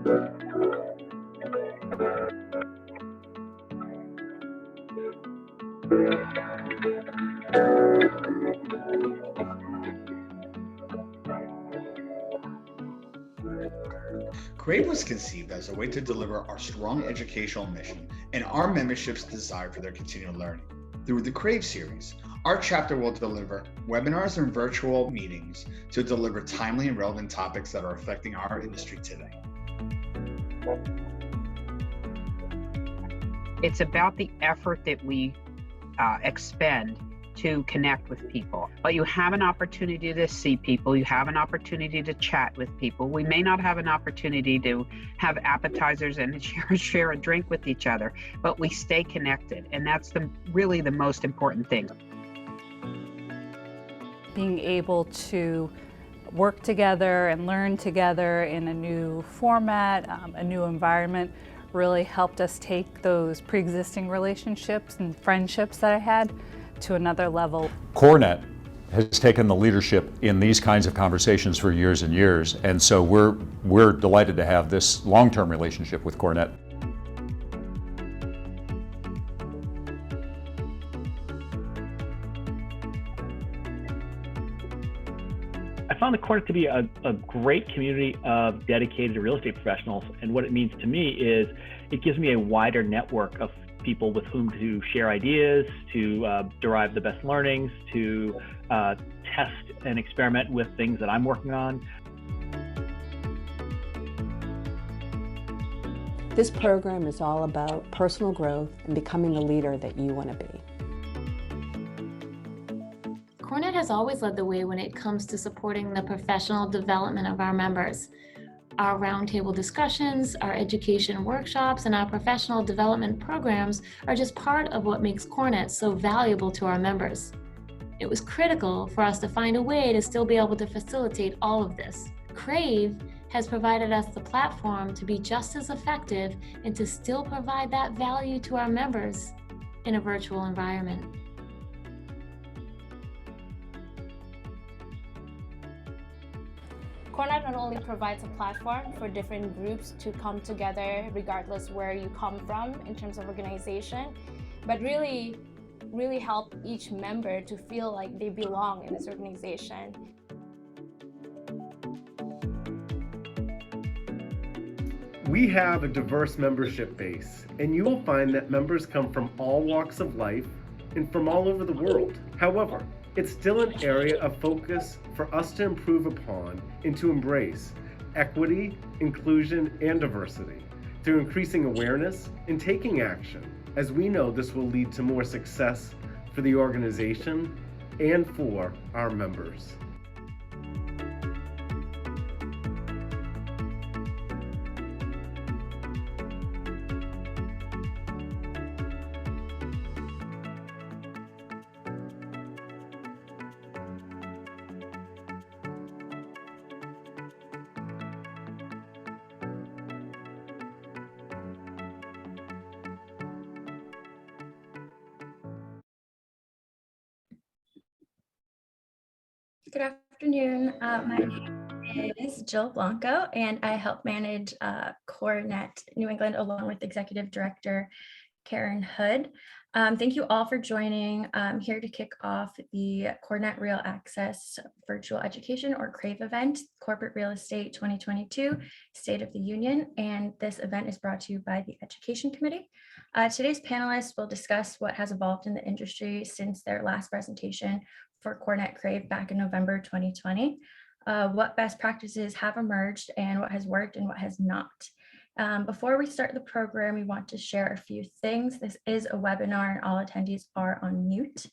Crave was conceived as a way to deliver our strong educational mission and our membership's desire for their continued learning. Through the Crave series, our chapter will deliver webinars and virtual meetings to deliver timely and relevant topics that are affecting our industry today. It's about the effort that we expend to connect with people. But you have an opportunity to see people, you have an opportunity to chat with people. We may not have an opportunity to have appetizers and share a drink with each other, but we stay connected, and that's really the most important thing. Being able to work together and learn together in a new format, a new environment, really helped us take those pre-existing relationships and friendships that I had to another level. CoreNet has taken the leadership in these kinds of conversations for years and years, and so we're delighted to have this long-term relationship with CoreNet. I found the CoreNet to be a great community of dedicated real estate professionals, and what it means to me is it gives me a wider network of people with whom to share ideas, to derive the best learnings, to test and experiment with things that I'm working on. This program is all about personal growth and becoming the leader that you want to be. CoreNet has always led the way when it comes to supporting the professional development of our members. Our roundtable discussions, our education workshops, and our professional development programs are just part of what makes CoreNet so valuable to our members. It was critical for us to find a way to still be able to facilitate all of this. Crave has provided us the platform to be just as effective and to still provide that value to our members in a virtual environment. CoreNet not only provides a platform for different groups to come together regardless where you come from in terms of organization, but really help each member to feel like they belong in this organization. We have a diverse membership base, and you will find that members come from all walks of life and from all over the world. However, it's still an area of focus for us to improve upon and to embrace equity, inclusion, and diversity through increasing awareness and taking action, as we know this will lead to more success for the organization and for our members. Good afternoon. My name is Jill Blanco, and I help manage CoreNet New England along with Executive Director Karen Hood. Thank you all for joining. I'm here to kick off the CoreNet Real Access Virtual Education or CRAVE event, Corporate Real Estate 2022 State of the Union, and this event is brought to you by the Education Committee. Today's panelists will discuss what has evolved in the industry since their last presentation for CoreNet CRAVE back in November 2020, what best practices have emerged and what has worked and what has not. Before we start the program, we want to share a few things. This is a webinar and all attendees are on mute.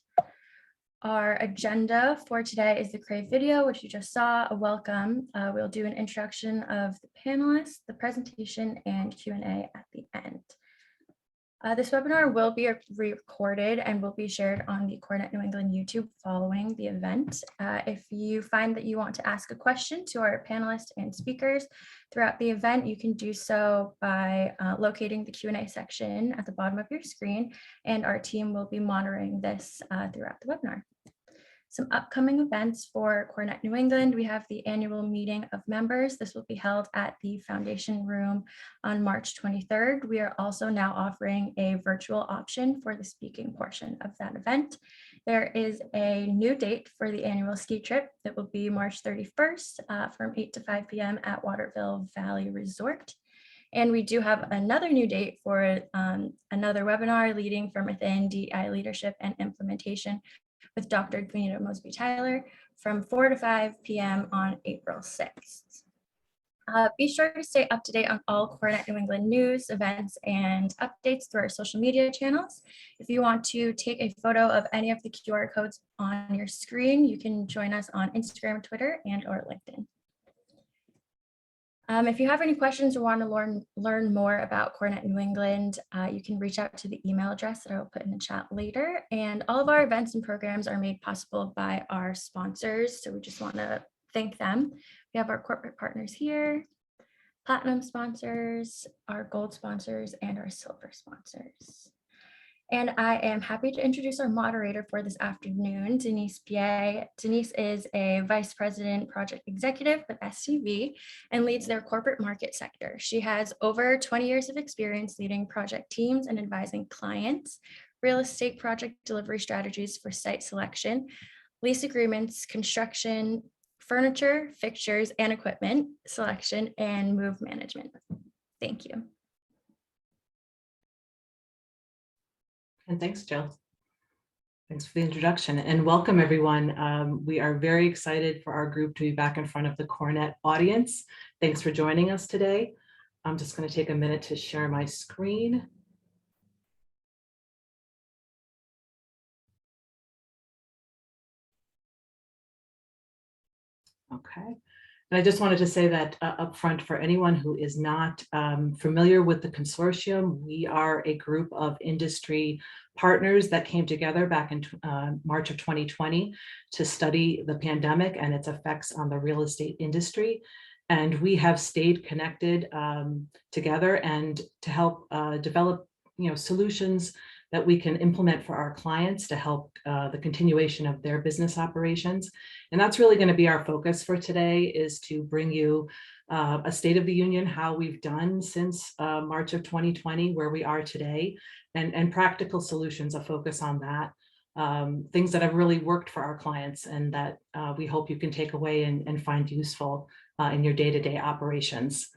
Our agenda for today is the CRAVE video, which you just saw, a welcome. We'll do an introduction of the panelists, the presentation, and Q&A at the end. This webinar will be recorded and will be shared on the CoreNet New England YouTube following the event. If you find that you want to ask a question to our panelists and speakers throughout the event, you can do so by locating the Q&A section at the bottom of your screen, and our team will be monitoring this throughout the webinar. Some upcoming events for CoreNet New England. We have the annual meeting of members. This will be held at the Foundation Room on March 23rd. We are also now offering a virtual option for the speaking portion of that event. There is a new date for the annual ski trip that will be March 31st from 8 to 5 p.m. at Waterville Valley Resort. And we do have another new date for another webinar, Leading from Within, DEI Leadership and Implementation, with Dr. Benita Mosby-Tyler from 4 to 5 p.m. on April 6th. Be sure to stay up to date on all CoreNet New England news, events, and updates through our social media channels. If you want to take a photo of any of the QR codes on your screen, you can join us on Instagram, Twitter, and or LinkedIn. If you have any questions or want to learn more about CoreNet New England, you can reach out to the email address that I will put in the chat later. And all of our events and programs are made possible by our sponsors, so we just want to thank them. We have our corporate partners here, platinum sponsors, our gold sponsors, and our silver sponsors. And I am happy to introduce our moderator for this afternoon, Denise Bier. Denise is a Vice President Project Executive with STV and leads their corporate market sector. She has over 20 years of experience leading project teams and advising clients, real estate project delivery strategies for site selection, lease agreements, construction, furniture, fixtures, and equipment selection, and move management. Thank you. And thanks, Jill. Thanks for the introduction and welcome everyone. We are very excited for our group to be back in front of the CoreNet audience. Thanks for joining us today. I'm just going to take a minute to share my screen. Okay. And I just wanted to say that up front, for anyone who is not familiar with the consortium, we are a group of industry partners that came together back in March of 2020 to study the pandemic and its effects on the real estate industry. And we have stayed connected together and to help develop solutions that we can implement for our clients to help the continuation of their business operations. And that's really going to be our focus for today, is to bring you a state of the union, how we've done since March of 2020, where we are today, and practical solutions, a focus on that. Things that have really worked for our clients and that we hope you can take away and find useful in your day-to-day operations.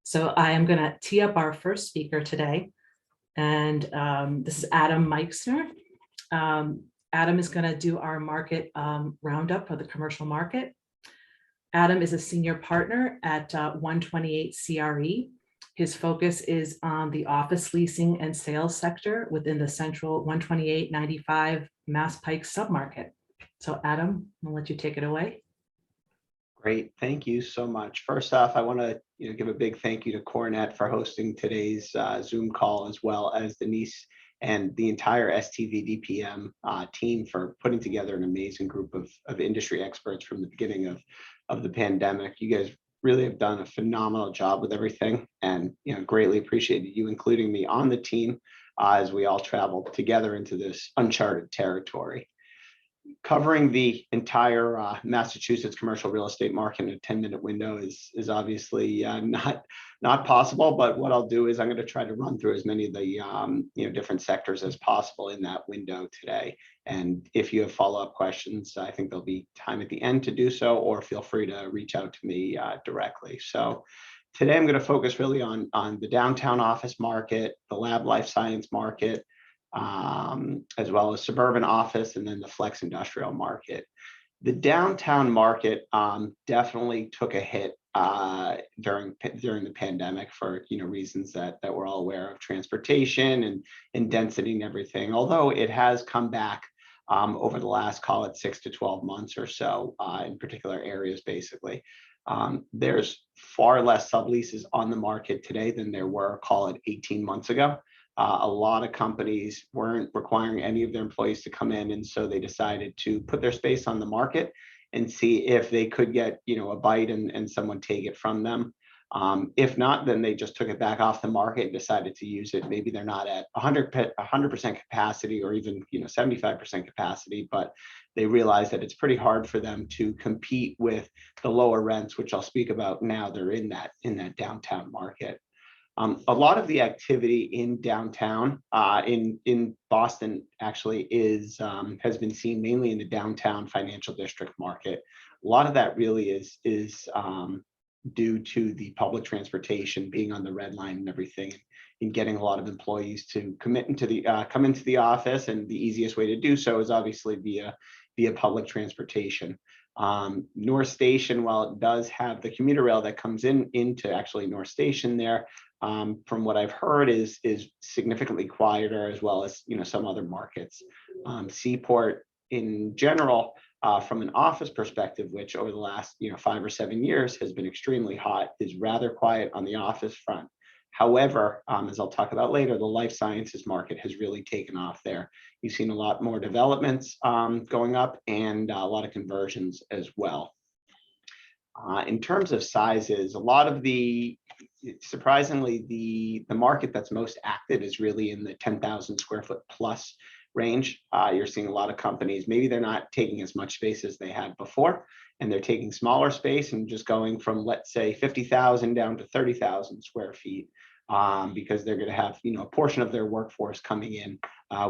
So I am going to tee up our first speaker today. And this is Adam Meixner. Adam is going to do our market roundup for the commercial market. Adam is a senior partner at 128 CRE. His focus is on the office leasing and sales sector within the central 128-95 Mass Pike submarket. So Adam, I'll let you take it away. Great, thank you so much. First off, I want to give a big thank you to CoreNet for hosting today's Zoom call, as well as Denise and the entire STV DPM team for putting together an amazing group of industry experts from the beginning of the pandemic. You guys really have done a phenomenal job with everything, and greatly appreciated you including me on the team as we all travel together into this uncharted territory. Covering the entire Massachusetts commercial real estate market in a 10-minute window is obviously not possible, but what I'll do is I'm going to try to run through as many of the different sectors as possible in that window today. And if you have follow-up questions, I think there'll be time at the end to do so, or feel free to reach out to me directly. So today I'm going to focus really on the downtown office market, the lab life science market, as well as suburban office, and then the flex industrial market. The downtown market definitely took a hit during the pandemic for reasons that we're all aware of, transportation and density and everything. Although it has come back over the last, call it 6 to 12 months or so, in particular areas, basically. There's far less subleases on the market today than there were, call it 18 months ago. A lot of companies weren't requiring any of their employees to come in, and so they decided to put their space on the market and see if they could get a bite and someone take it from them. If not, then they just took it back off the market and decided to use it. Maybe they're not at 100% capacity or even 75% capacity, but they realize that it's pretty hard for them to compete with the lower rents, which I'll speak about now. They're in that downtown market. A lot of the activity in downtown, in Boston, actually has been seen mainly in the downtown financial district market. A lot of that really is due to the public transportation being on the red line and everything, and getting a lot of employees to come into the office. And the easiest way to do so is obviously via public transportation. North Station, while it does have the commuter rail that comes into actually North Station there, from what I've heard is significantly quieter, as well as some other markets. Seaport in general, from an office perspective, which over the last 5 or 7 years has been extremely hot, is rather quiet on the office front. However, as I'll talk about later, the life sciences market has really taken off there. You've seen a lot more developments going up, and a lot of conversions as well. In terms of sizes, a lot of surprisingly, the market that's most active is really in the 10,000 square foot plus range. You're seeing a lot of companies, maybe they're not taking as much space as they had before, and they're taking smaller space and just going from, let's say, 50,000 down to 30,000 square feet, because they're going to have a portion of their workforce coming in,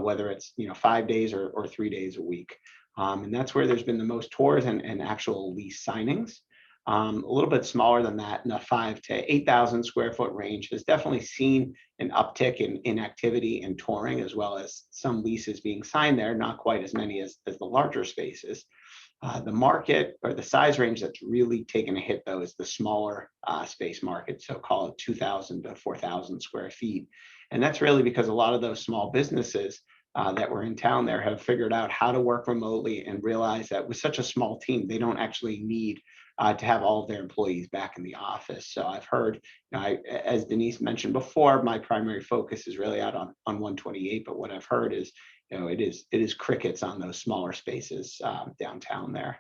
whether it's 5 days or 3 days a week. And that's where there's been the most tours and actual lease signings. A little bit smaller than that, in the 5,000 to 8,000 square foot range, has definitely seen an uptick in activity and touring, as well as some leases being signed there, not quite as many as the larger spaces. The market, or the size range that's really taken a hit, though, is the smaller space market, so call it 2,000 to 4,000 square feet. And that's really because a lot of those small businesses that were in town there have figured out how to work remotely, and realize that with such a small team, they don't actually need to have all of their employees back in the office. So I've heard, as Denise mentioned before, my primary focus is really out on 128, but what I've heard is, it is crickets on those smaller spaces downtown there.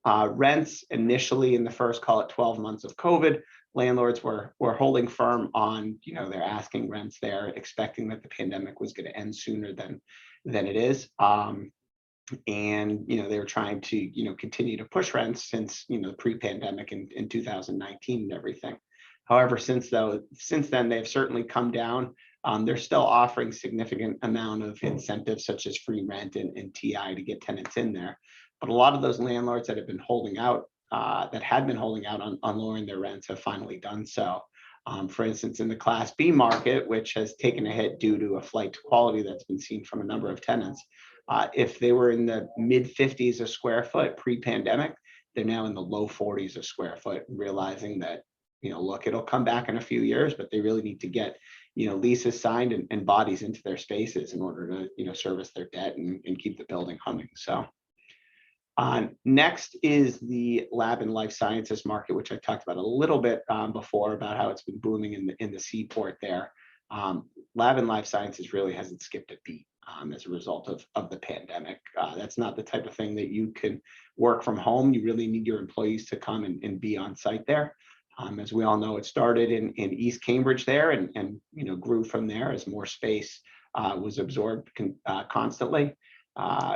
Rents initially in the first, call it 12 months of COVID, landlords were holding firm on their asking rents there, expecting that the pandemic was going to end sooner than it is. And they were trying to continue to push rents since the pre-pandemic in 2019 and everything. However, since then they've certainly come down. They're still offering significant amount of incentives, such as free rent and TI, to get tenants in there. But a lot of those landlords that have been holding out, on lowering their rents, have finally done so. For instance, in the Class B market, which has taken a hit due to a flight to quality that's been seen from a number of tenants, if they were in the mid 50s a square foot pre-pandemic, they're now in the low 40s a square foot, realizing that, look, it'll come back in a few years, but they really need to get, leases signed and bodies into their spaces in order to, service their debt and keep the building humming. So next is the lab and life sciences market, which I talked about a little bit before, about how it's been booming in the seaport there. Lab and life sciences really hasn't skipped a beat as a result of the pandemic. That's not the type of thing that you can work from home. You really need your employees to come and be on site there. As we all know, it started in East Cambridge there, and grew from there as more space was absorbed constantly.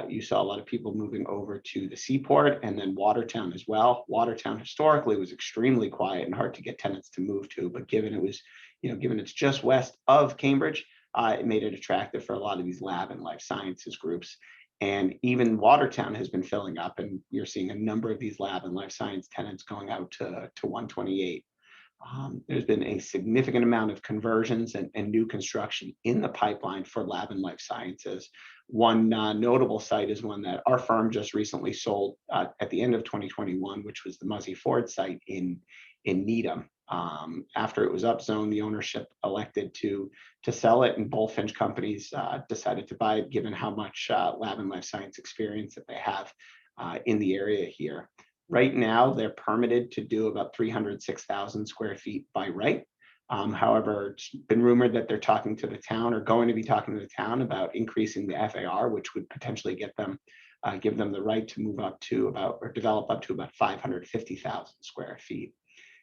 You saw a lot of people moving over to the seaport, and then Watertown as well. Watertown historically was extremely quiet and hard to get tenants to move to, but given it's just west of Cambridge, it made it attractive for a lot of these lab and life sciences groups. And even Watertown has been filling up, and you're seeing a number of these lab and life science tenants going out to 128. There's been a significant amount of conversions and new construction in the pipeline for lab and life sciences. One notable site is one that our firm just recently sold at the end of 2021, which was the Muzzy Ford site in Needham. After it was upzoned, the ownership elected to sell it, and Bullfinch companies decided to buy it, given how much lab and life science experience that they have in the area here. Right now, they're permitted to do about 306,000 square feet by right. However, it's been rumored that they're talking to the town, or going to be talking to the town, about increasing the FAR, which would potentially give them the right to move up to about, or develop up to about 550,000 square feet.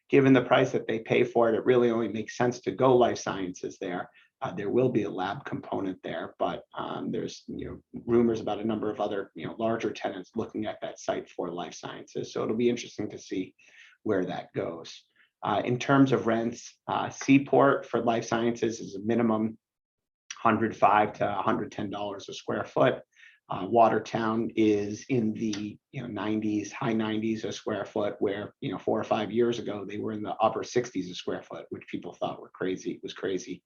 given the price that they pay for it, it really only makes sense to go life sciences there. There will be a lab component there, but there's rumors about a number of other larger tenants looking at that site for life sciences. So it'll be interesting to see where that goes. In terms of rents, Seaport for life sciences is a minimum $105 to $110 a square foot. Watertown is in the 90s, high 90s a square foot, where 4 or 5 years ago they were in the upper 60s a square foot, which people thought were crazy. It was crazy.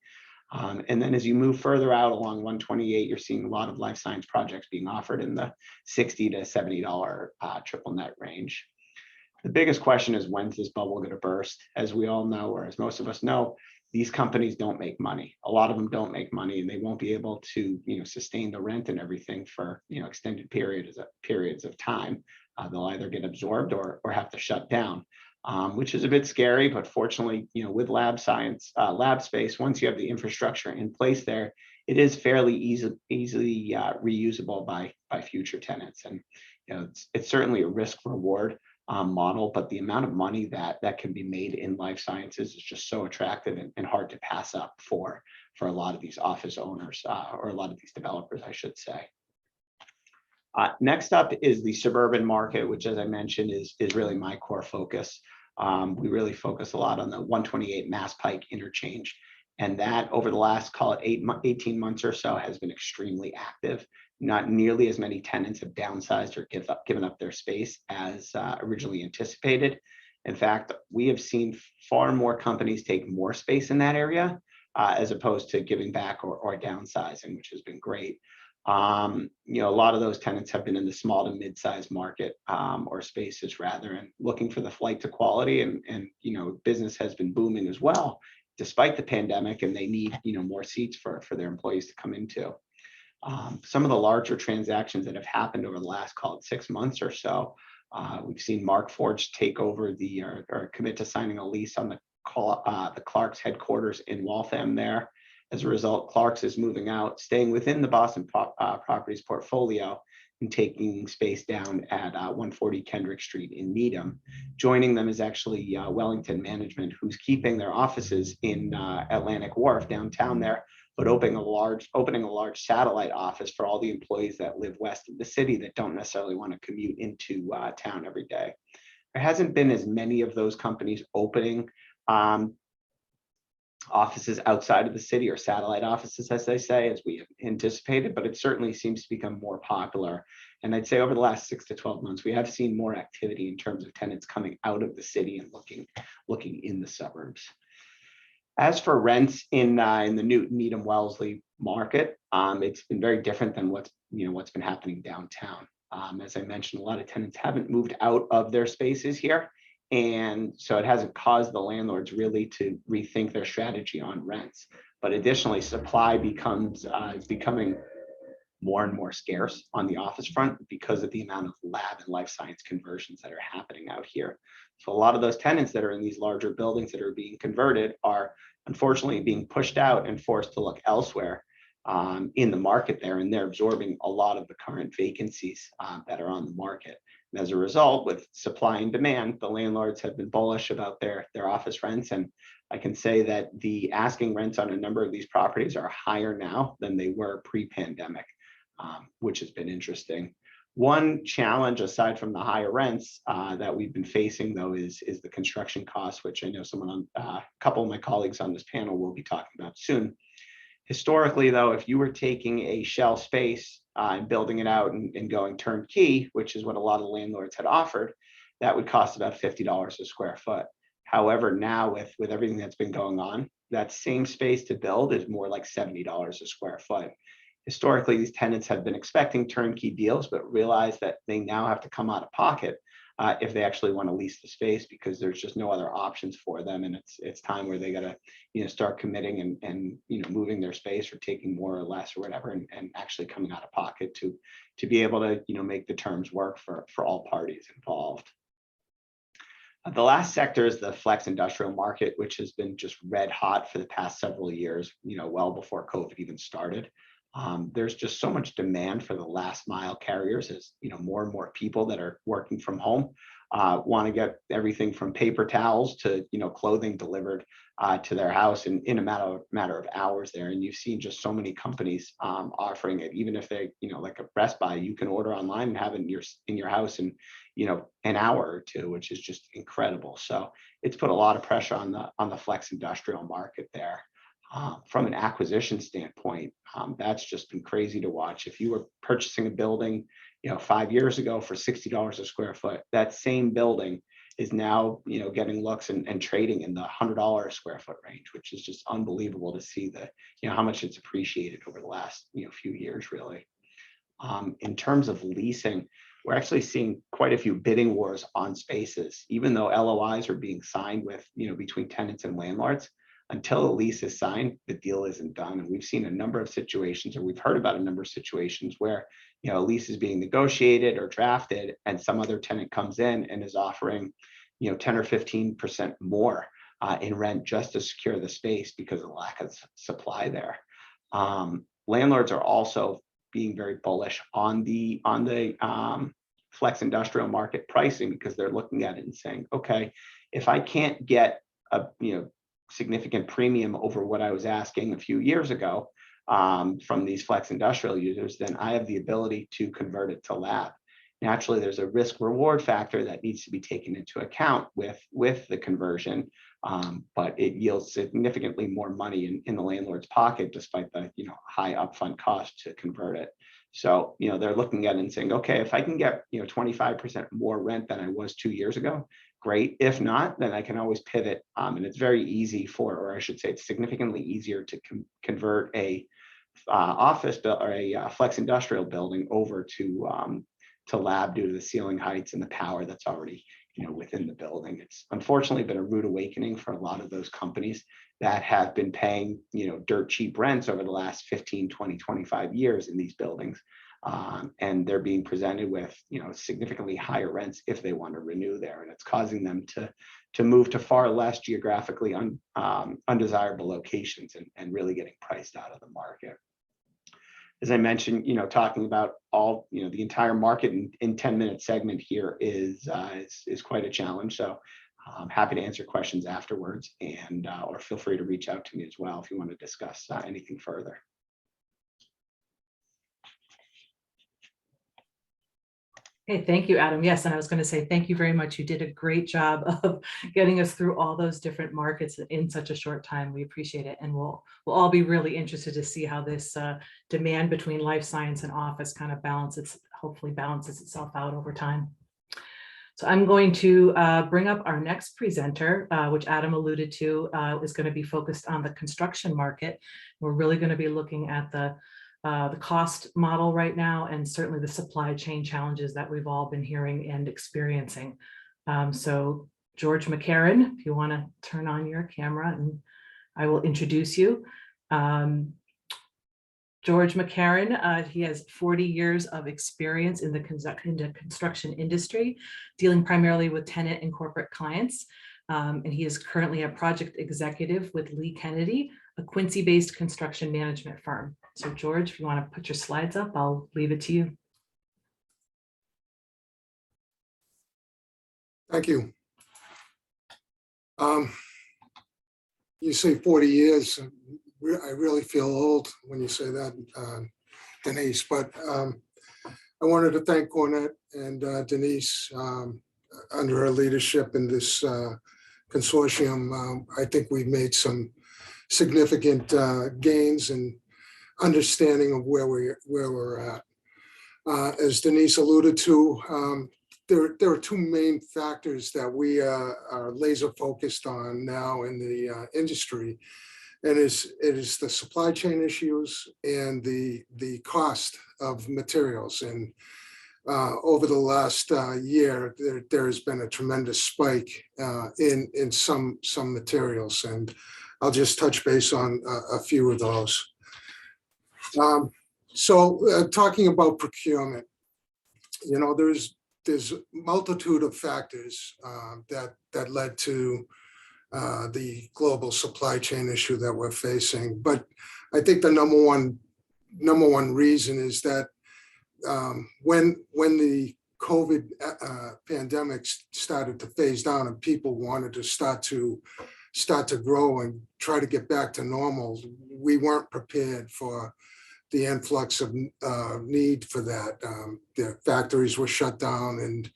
And then as you move further out along 128, you're seeing a lot of life science projects being offered in the $60 to $70 triple net range. The biggest question is, when's this bubble going to burst? As we all know, or as most of us know, these companies don't make money. A lot of them don't make money, and they won't be able to sustain the rent and everything for extended periods of time. They'll either get absorbed or have to shut down. Which is a bit scary, but fortunately, with lab space, once you have the infrastructure in place there, it is fairly easily reusable by future tenants. And it's certainly a risk reward model, but the amount of money that can be made in life sciences is just so attractive and hard to pass up for a lot of these office owners or a lot of these developers, I should say. Next up is the suburban market, which, as I mentioned, is really my core focus. We really focus a lot on the 128 Mass Pike interchange, and that over the last, call it 18 months or so, has been extremely active. Not nearly as many tenants have downsized or given up their space as originally anticipated. In fact, we have seen far more companies take more space in that area as opposed to giving back or downsizing, which has been great. A lot of those tenants have been in the small to mid-sized market or spaces rather, and looking for the flight to quality, and business has been booming as well, despite the pandemic, and they need more seats for their employees to come into. Some of the larger transactions that have happened over the last, call it 6 months or so, we've seen Markforged take over or commit to signing a lease on the Clark's headquarters in Waltham there. As a result, Clark's is moving out, staying within the Boston Properties portfolio and taking space down at 140 Kendrick Street in Needham. Joining them is actually Wellington Management, who's keeping their offices in Atlantic Wharf downtown there, but opening a large satellite office for all the employees that live west of the city that don't necessarily want to commute into town every day. There hasn't been as many of those companies opening offices outside of the city, or satellite offices, as they say, as we anticipated, but it certainly seems to become more popular. And I'd say over the last 6 to 12 months, we have seen more activity in terms of tenants coming out of the city and looking in the suburbs. As for rents in the Newton Needham Wellesley market, it's been very different than what's been happening downtown. As I mentioned, a lot of tenants haven't moved out of their spaces here. And so it hasn't caused the landlords really to rethink their strategy on rents. But additionally, supply is becoming more and more scarce on the office front because of the amount of lab and life science conversions that are happening out here. So a lot of those tenants that are in these larger buildings that are being converted are unfortunately being pushed out and forced to look elsewhere in the market there, and they're absorbing a lot of the current vacancies that are on the market. And as a result, with supply and demand, the landlords have been bullish about their office rents. And I can say that the asking rents on a number of these properties are higher now than they were pre-pandemic, which has been interesting. One challenge, aside from the higher rents that we've been facing, though, is the construction costs, which I know a couple of my colleagues on this panel will be talking about soon. Historically, though, if you were taking a shell space and building it out and going turnkey, which is what a lot of landlords had offered, that would cost about $50 a square foot. However, now with everything that's been going on, that same space to build is more like $70 a square foot. Historically, these tenants have been expecting turnkey deals, but realize that they now have to come out of pocket if they actually want to lease the space, because there's just no other options for them, and it's time where they got to start committing and moving their space or taking more or less or whatever, and actually coming out of pocket to be able to make the terms work for all parties involved. The last sector is the flex industrial market, which has been just red hot for the past several years, well before COVID even started. There's just so much demand for the last mile carriers as more and more people that are working from home want to get everything from paper towels to clothing delivered to their house in a matter of hours there. And you've seen just so many companies offering it, even if they like a Best Buy, you can order online and have it in your house in an hour or two, which is just incredible. So it's put a lot of pressure on the flex industrial market there. From an acquisition standpoint, that's just been crazy to watch. If you were purchasing a building, 5 years ago for $60 a square foot, that same building is now, getting looks and trading in the $100 a square foot range, which is just unbelievable to see how much it's appreciated over the last, few years, really. In terms of leasing, we're actually seeing quite a few bidding wars on spaces, even though LOIs are being signed with, between tenants and landlords. Until a lease is signed, the deal isn't done. And we've seen a number of situations, or we've heard about a number of situations where, a lease is being negotiated or drafted, and some other tenant comes in and is offering, 10 or 15% more in rent just to secure the space because of the lack of supply there. Landlords are also being very bullish on the flex industrial market pricing, because they're looking at it and saying, okay, if I can't get a significant premium over what I was asking a few years ago from these flex industrial users, then I have the ability to convert it to lab. Naturally, there's a risk reward factor that needs to be taken into account with the conversion, but it yields significantly more money in the landlord's pocket, despite the high upfront cost to convert it. So they're looking at it and saying, okay, if I can get 25% more rent than I was 2 years ago, great. If not, then I can always pivot. And it's very easy or I should say, it's significantly easier to convert a office or a flex industrial building over to lab due to the ceiling heights and the power that's already within the building. It's unfortunately been a rude awakening for a lot of those companies that have been paying dirt cheap rents over the last 15, 20, 25 years in these buildings. And they're being presented with significantly higher rents if they want to renew there, and it's causing them to move to far less geographically undesirable locations and really getting priced out of the market. As I mentioned, talking about all the entire market in 10-minute segment here is quite a challenge. So I'm happy to answer questions afterwards, and or feel free to reach out to me as well if you want to discuss anything further. Okay, thank you, Adam. Yes, and I was going to say thank you very much. You did a great job of getting us through all those different markets in such a short time. We appreciate it, and we'll all be really interested to see how this demand between life science and office kind of hopefully balances itself out over time. So I'm going to bring up our next presenter, which Adam alluded to, is going to be focused on the construction market. We're really going to be looking at the cost model right now, and certainly the supply chain challenges that we've all been hearing and experiencing. So George McCarron, if you want to turn on your camera, and I will introduce you. George McCarron, he has 40 years of experience in the construction industry, dealing primarily with tenant and corporate clients. And he is currently a project executive with Lee Kennedy, a Quincy-based construction management firm. So George, if you want to put your slides up, I'll leave it to you. Thank you. You say 40 years. I really feel old when you say that, Denise, but I wanted to thank Cornette and Denise under her leadership in this consortium. I think we've made some significant gains and understanding of where we're at. As Denise alluded to, there are two main factors that we are laser focused on now in the industry, and it is the supply chain issues and the cost of materials. And over the last year, there has been a tremendous spike in some materials, and I'll just touch base on a few of those. So talking about procurement, there's a multitude of factors that led to the global supply chain issue that we're facing. But I think the number one number one reason is that when the COVID pandemic started to phase down and people wanted to start to grow and try to get back to normal, we weren't prepared for the influx of need for that. The factories were shut down and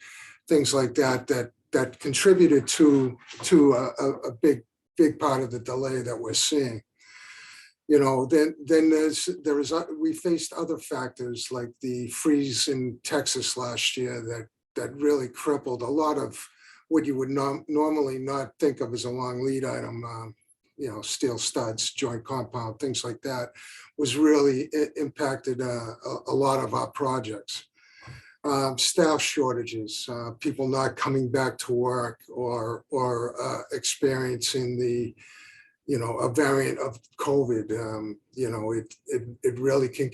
things like that that contributed to a big part of the delay that we're seeing. You know, then we faced other factors like the freeze in Texas last year that really crippled a lot of what you would normally not think of as a long lead item. You know, steel studs, joint compound, things like that, was really impacted a lot of our projects. Staff shortages, people not coming back to work or experiencing a variant of COVID. It really can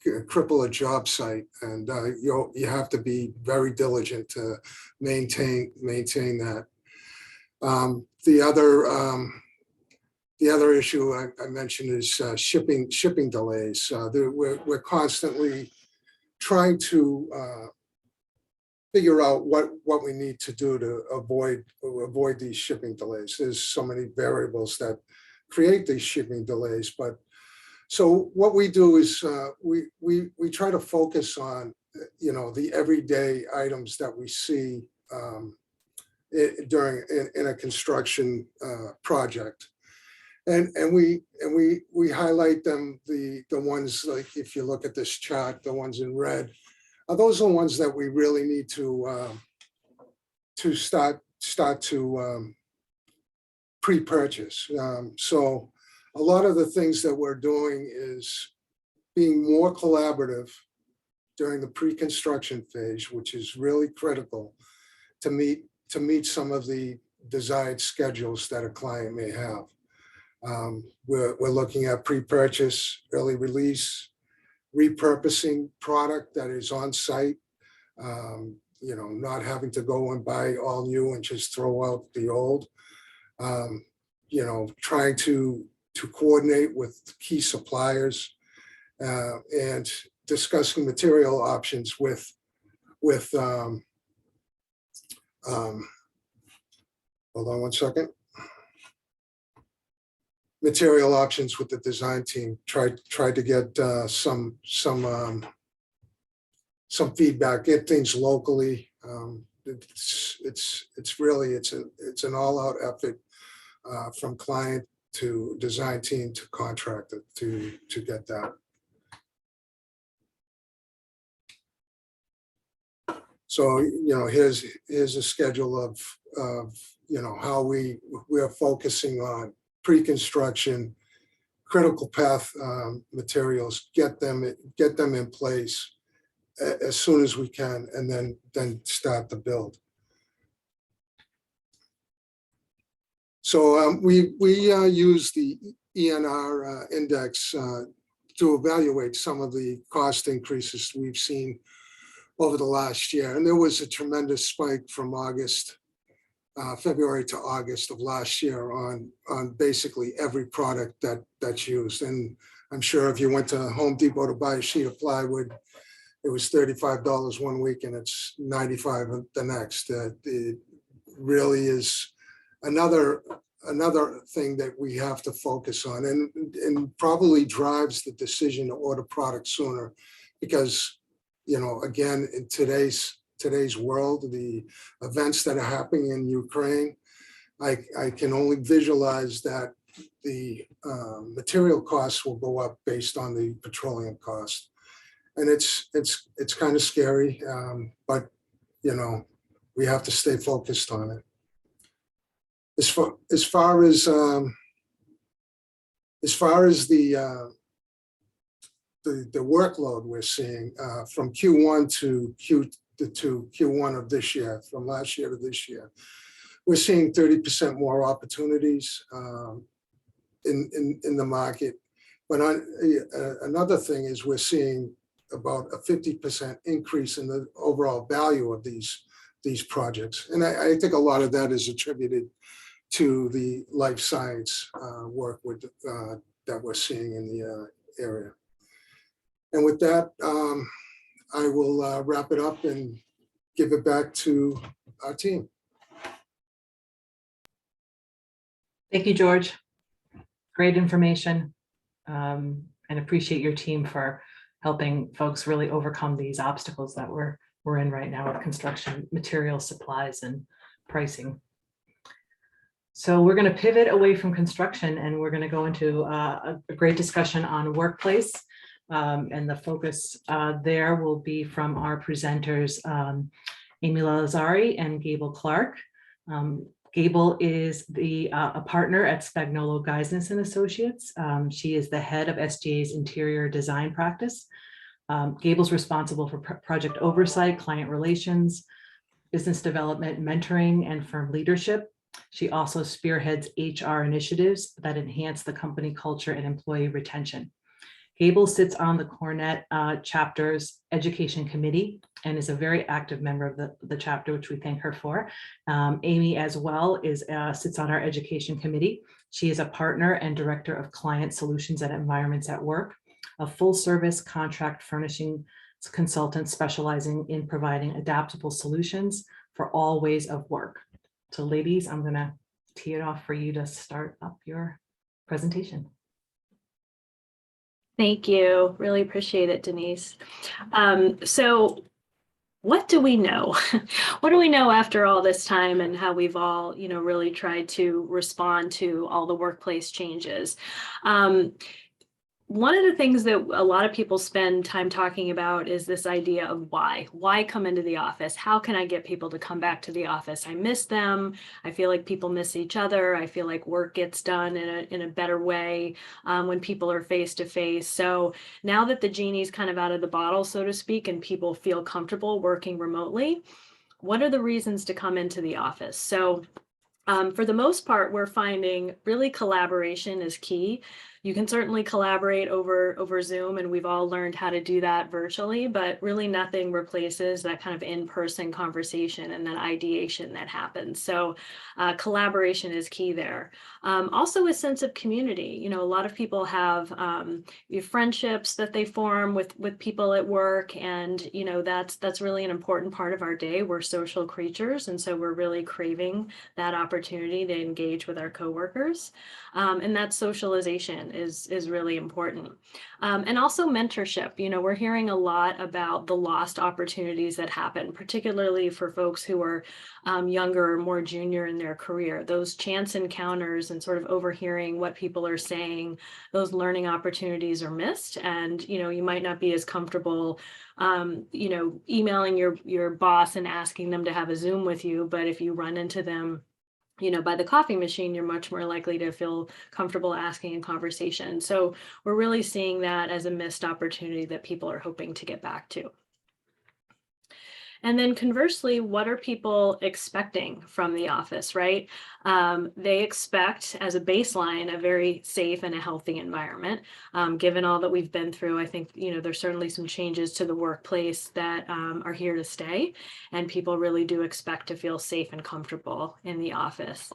cripple a job site, and you have to be very diligent to maintain that. The other issue I mentioned is shipping delays. We're constantly trying to figure out what we need to do to avoid these shipping delays. There's so many variables that create these shipping delays, but so what we do is we try to focus on the everyday items that we see in a construction project. And we highlight them, the ones, like if you look at this chart, the ones in red, those are the ones that we really need to start to pre-purchase. So a lot of the things that we're doing is being more collaborative during the pre-construction phase, which is really critical to meet some of the desired schedules that a client may have. We're looking at pre-purchase, early release, repurposing product that is on site, not having to go and buy all new and just throw out the old, trying to coordinate with key suppliers and discussing material options with hold on one second. Material options with the design team. Tried to get some feedback, get things locally. It's really an all-out effort from client to design team to contractor to get that. So here's a schedule of how we are focusing on pre-construction, critical path materials, get them in place as soon as we can, and then start the build. So we use the ENR index to evaluate some of the cost increases we've seen over the last year, and there was a tremendous spike from February to August of last year on basically every product that's used. And I'm sure if you went to Home Depot to buy a sheet of plywood, it was $35 one week and it's $95 the next. It really is another thing that we have to focus on, and probably drives the decision to order products sooner, because again, in today's world, the events that are happening in Ukraine, I can only visualize that the material costs will go up based on the petroleum cost. And it's kind of scary, but we have to stay focused on it. As far as the workload we're seeing from Q1 to Q1 of this year, from last year to this year, we're seeing 30% more opportunities in the market. But another thing is we're seeing about a 50% increase in the overall value of these projects. And I think a lot of that is attributed to the life science work that we're seeing in the area. And with that, I will wrap it up and give it back to our team. Thank you, George. Great information, and appreciate your team for helping folks really overcome these obstacles that we're in right now with construction material supplies and pricing. So we're going to pivot away from construction and we're going to go into a great discussion on workplace. And the focus there will be from our presenters, Amy Lazari and Gable Clark. Gable is a partner at Spagnolo Geisness and Associates. She is the head of SGA's interior design practice. Gable's responsible for project oversight, client relations, business development, mentoring, and firm leadership. She also spearheads HR initiatives that enhance the company culture and employee retention. Gable sits on the Cornet chapter's education committee and is a very active member of the chapter, which we thank her for. Amy as well sits on our education committee. She is a partner and director of client solutions and environments at work, a full service contract furnishing consultant specializing in providing adaptable solutions for all ways of work. So ladies, I'm gonna tee it off for you to start up your presentation. Thank you. Really appreciate it, Denise. So what do we know? What do we know after all this time and how we've all, really tried to respond to all the workplace changes? One of the things that a lot of people spend time talking about is this idea of why. Why come into the office? How can I get people to come back to the office? I miss them. I feel like people miss each other. I feel like work gets done in a better way when people are face to face. So now that the genie's kind of out of the bottle, so to speak, and people feel comfortable working remotely, what are the reasons to come into the office? So for the most part, we're finding really collaboration is key. You can certainly collaborate over Zoom, and we've all learned how to do that virtually, but really nothing replaces that kind of in-person conversation and that ideation that happens. So collaboration is key there. Also a sense of community. A lot of people have friendships that they form with people at work, and that's really an important part of our day. We're social creatures, and so we're really craving that opportunity to engage with our coworkers. And that socialization is really important. And also mentorship. We're hearing a lot about the lost opportunities that happen, particularly for folks who are younger or more junior in their career. Those chance encounters and sort of overhearing what people are saying, those learning opportunities are missed. And, you might not be as comfortable, emailing your boss and asking them to have a Zoom with you, but if you run into them by the coffee machine, you're much more likely to feel comfortable asking in conversation. So we're really seeing that as a missed opportunity that people are hoping to get back to. And then conversely, what are people expecting from the office, right? They expect, as a baseline, a very safe and a healthy environment. Given all that we've been through, I think, there's certainly some changes to the workplace that are here to stay, and people really do expect to feel safe and comfortable in the office.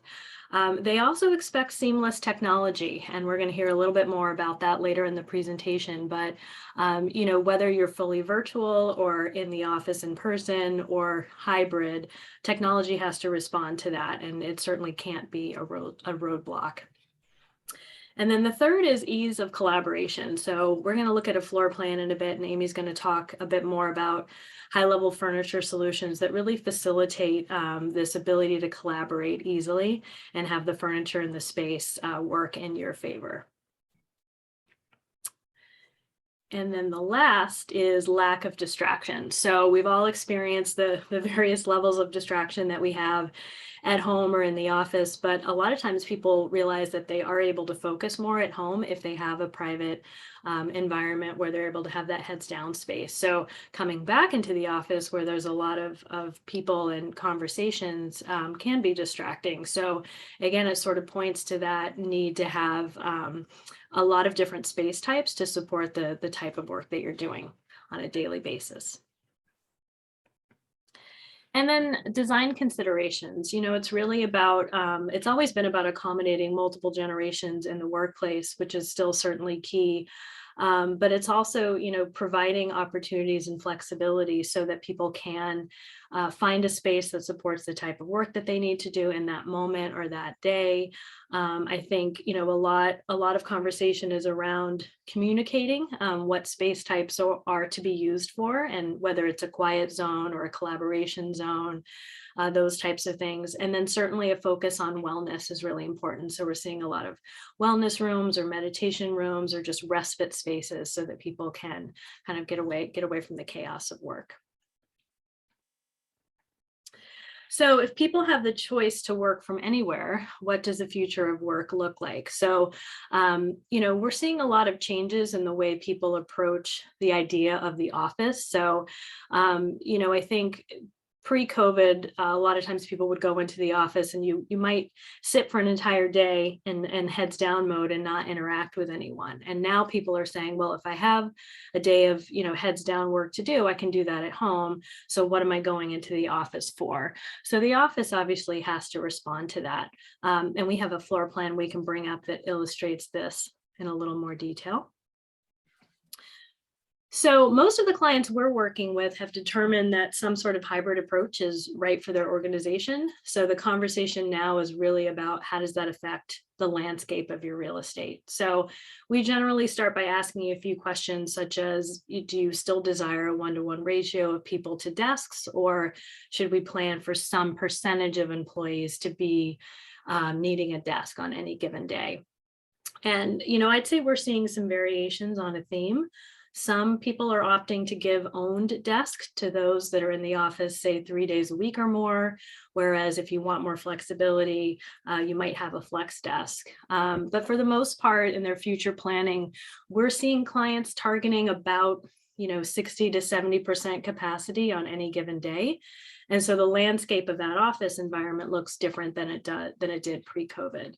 They also expect seamless technology, and we're going to hear a little bit more about that later in the presentation. But, whether you're fully virtual or in the office in person or hybrid, technology has to respond to that, and it certainly can't be a roadblock. And then the third is ease of collaboration. So we're going to look at a floor plan in a bit, and Amy's going to talk a bit more about high-level furniture solutions that really facilitate this ability to collaborate easily and have the furniture and the space work in your favor. And then the last is lack of distraction. So we've all experienced the various levels of distraction that we have at home or in the office, but a lot of times people realize that they are able to focus more at home if they have a private environment where they're able to have that heads down space. So coming back into the office where there's a lot of people and conversations can be distracting. So again, it sort of points to that need to have a lot of different space types to support the type of work that you're doing on a daily basis. And then design considerations, it's really about, it's always been about accommodating multiple generations in the workplace, which is still certainly key. But it's also, providing opportunities and flexibility so that people can find a space that supports the type of work that they need to do in that moment or that day. I think, a lot of conversation is around communicating what space types are to be used for, and whether it's a quiet zone or a collaboration zone, those types of things. And then certainly a focus on wellness is really important. So we're seeing a lot of wellness rooms or meditation rooms or just respite spaces so that people can kind of get away from the chaos of work. So if people have the choice to work from anywhere, what does the future of work look like? So, we're seeing a lot of changes in the way people approach the idea of the office. So, I think pre-COVID, a lot of times people would go into the office and you might sit for an entire day in heads down mode and not interact with anyone. And now people are saying, well, if I have a day of, heads down work to do, I can do that at home. So what am I going into the office for? So the office obviously has to respond to that. And we have a floor plan we can bring up that illustrates this in a little more detail. So most of the clients we're working with have determined that some sort of hybrid approach is right for their organization. So the conversation now is really about how does that affect the landscape of your real estate. So we generally start by asking you a few questions such as, do you still desire a 1-to-1 ratio of people to desks, or should we plan for some percentage of employees to be needing a desk on any given day? And, I'd say we're seeing some variations on a theme. Some people are opting to give owned desks to those that are in the office, say 3 days a week or more. Whereas if you want more flexibility, you might have a flex desk. But for the most part, in their future planning, we're seeing clients targeting about 60 to 70% capacity on any given day. And so the landscape of that office environment looks different than it did pre-COVID.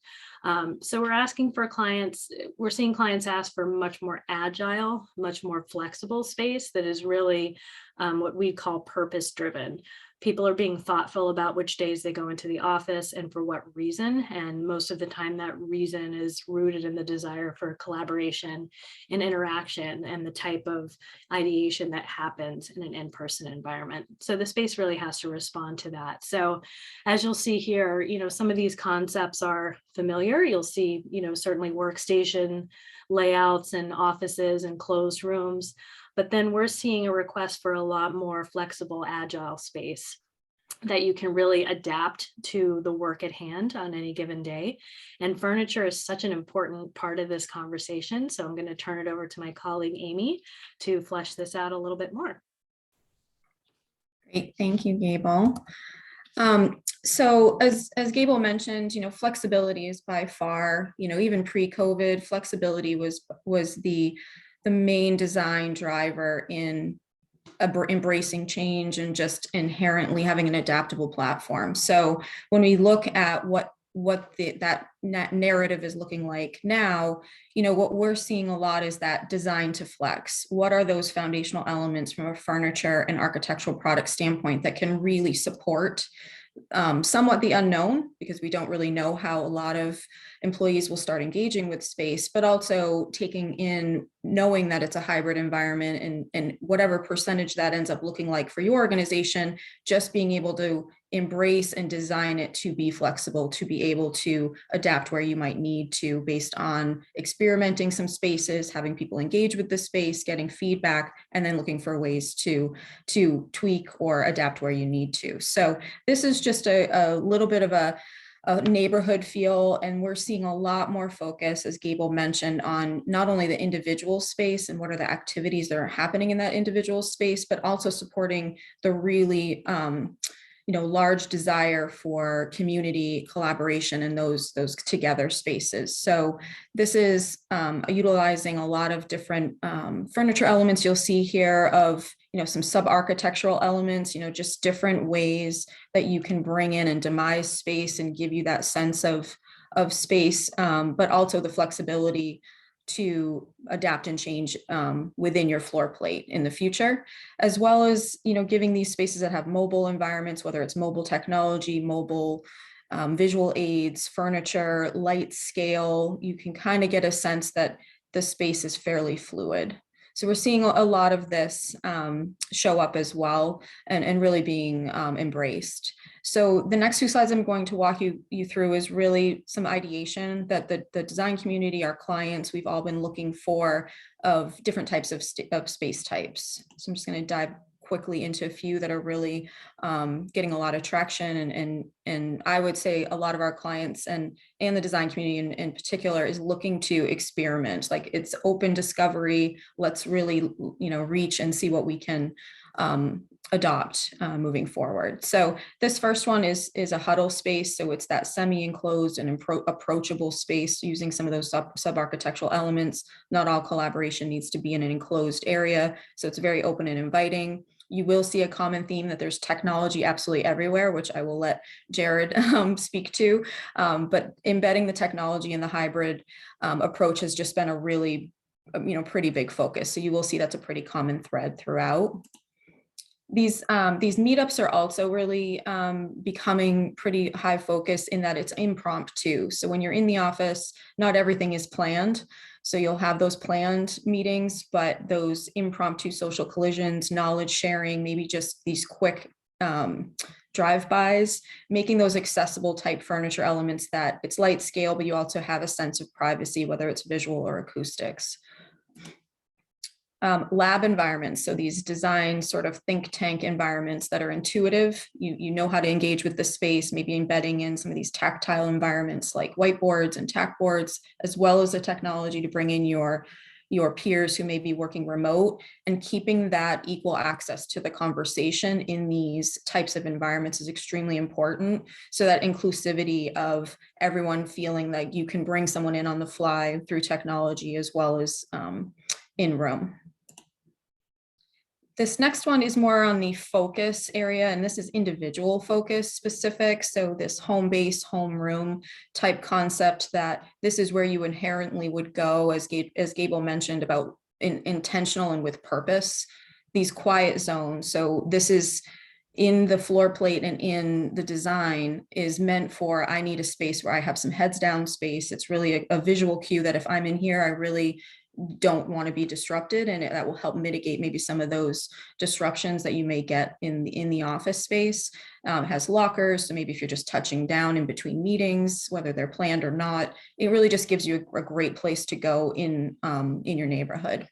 So we're seeing clients ask for much more agile, much more flexible space that is really what we call purpose-driven. People are being thoughtful about which days they go into the office and for what reason. And most of the time that reason is rooted in the desire for collaboration and interaction and the type of ideation that happens in an in-person environment. So the space really has to respond to that. So as you'll see here, some of these concepts are familiar. You'll see, certainly workstation layouts and offices and closed rooms. But then we're seeing a request for a lot more flexible, agile space that you can really adapt to the work at hand on any given day. And furniture is such an important part of this conversation. So I'm going to turn it over to my colleague, Amy, to flesh this out a little bit more. Great, thank you, Gable. So as Gable mentioned, flexibility is by far, even pre-COVID, flexibility was the main design driver in embracing change and just inherently having an adaptable platform. So when we look at what that narrative is looking like now, what we're seeing a lot is that design to flex. What are those foundational elements from a furniture and architectural product standpoint that can really support somewhat the unknown, because we don't really know how a lot of employees will start engaging with space, but also taking in knowing that it's a hybrid environment and whatever percentage that ends up looking like for your organization, just being able to embrace and design it to be flexible, to be able to adapt where you might need to based on experimenting some spaces, having people engage with the space, getting feedback, and then looking for ways to tweak or adapt where you need to. So this is just a little bit of a neighborhood feel, and we're seeing a lot more focus, as Gable mentioned, on not only the individual space and what are the activities that are happening in that individual space, but also supporting the really large desire for community collaboration in those together spaces. So this is utilizing a lot of different furniture elements you'll see here of some sub-architectural elements, just different ways that you can bring in and demise space and give you that sense of space, but also the flexibility to adapt and change within your floor plate in the future, as well as, giving these spaces that have mobile environments, whether it's mobile technology, mobile visual aids, furniture, light scale. You can kind of get a sense that the space is fairly fluid. So we're seeing a lot of this show up as well, and really being embraced. So the next two slides I'm going to walk you through is really some ideation that the design community, our clients, we've all been looking for of different types of space types. So I'm just going to dive quickly into a few that are really getting a lot of traction, and I would say a lot of our clients and the design community in particular is looking to experiment. Like, it's open discovery. Let's really, reach and see what we can adopt moving forward. So this first one is a huddle space. So it's that semi-enclosed and approachable space using some of those sub-architectural elements. Not all collaboration needs to be in an enclosed area. So it's very open and inviting. You will see a common theme that there's technology absolutely everywhere, which I will let Jared speak to. But embedding the technology in the hybrid approach has just been a really, pretty big focus. So you will see that's a pretty common thread throughout. These meetups are also really becoming pretty high focus in that it's impromptu. So when you're in the office, not everything is planned. So you'll have those planned meetings, but those impromptu social collisions, knowledge sharing, maybe just these quick drive-bys, making those accessible type furniture elements that it's light scale, but you also have a sense of privacy, whether it's visual or acoustics. Lab environments, so these design sort of think tank environments that are intuitive. You know how to engage with the space, maybe embedding in some of these tactile environments like whiteboards and tack boards, as well as the technology to bring in your peers who may be working remote, and keeping that equal access to the conversation in these types of environments is extremely important. So that inclusivity of everyone feeling like you can bring someone in on the fly through technology as well as in room. This next one is more on the focus area, and this is individual focus specific. So this home base, home room type concept, that this is where you inherently would go, as Gable mentioned, about intentional and with purpose, these quiet zones. So this is in the floor plate and in the design is meant for, I need a space where I have some heads down space. It's really a visual cue that if I'm in here, I really don't want to be disrupted, and that will help mitigate maybe some of those disruptions that you may get in the office space. It has lockers, so maybe if you're just touching down in between meetings, whether they're planned or not, it really just gives you a great place to go in your neighborhood.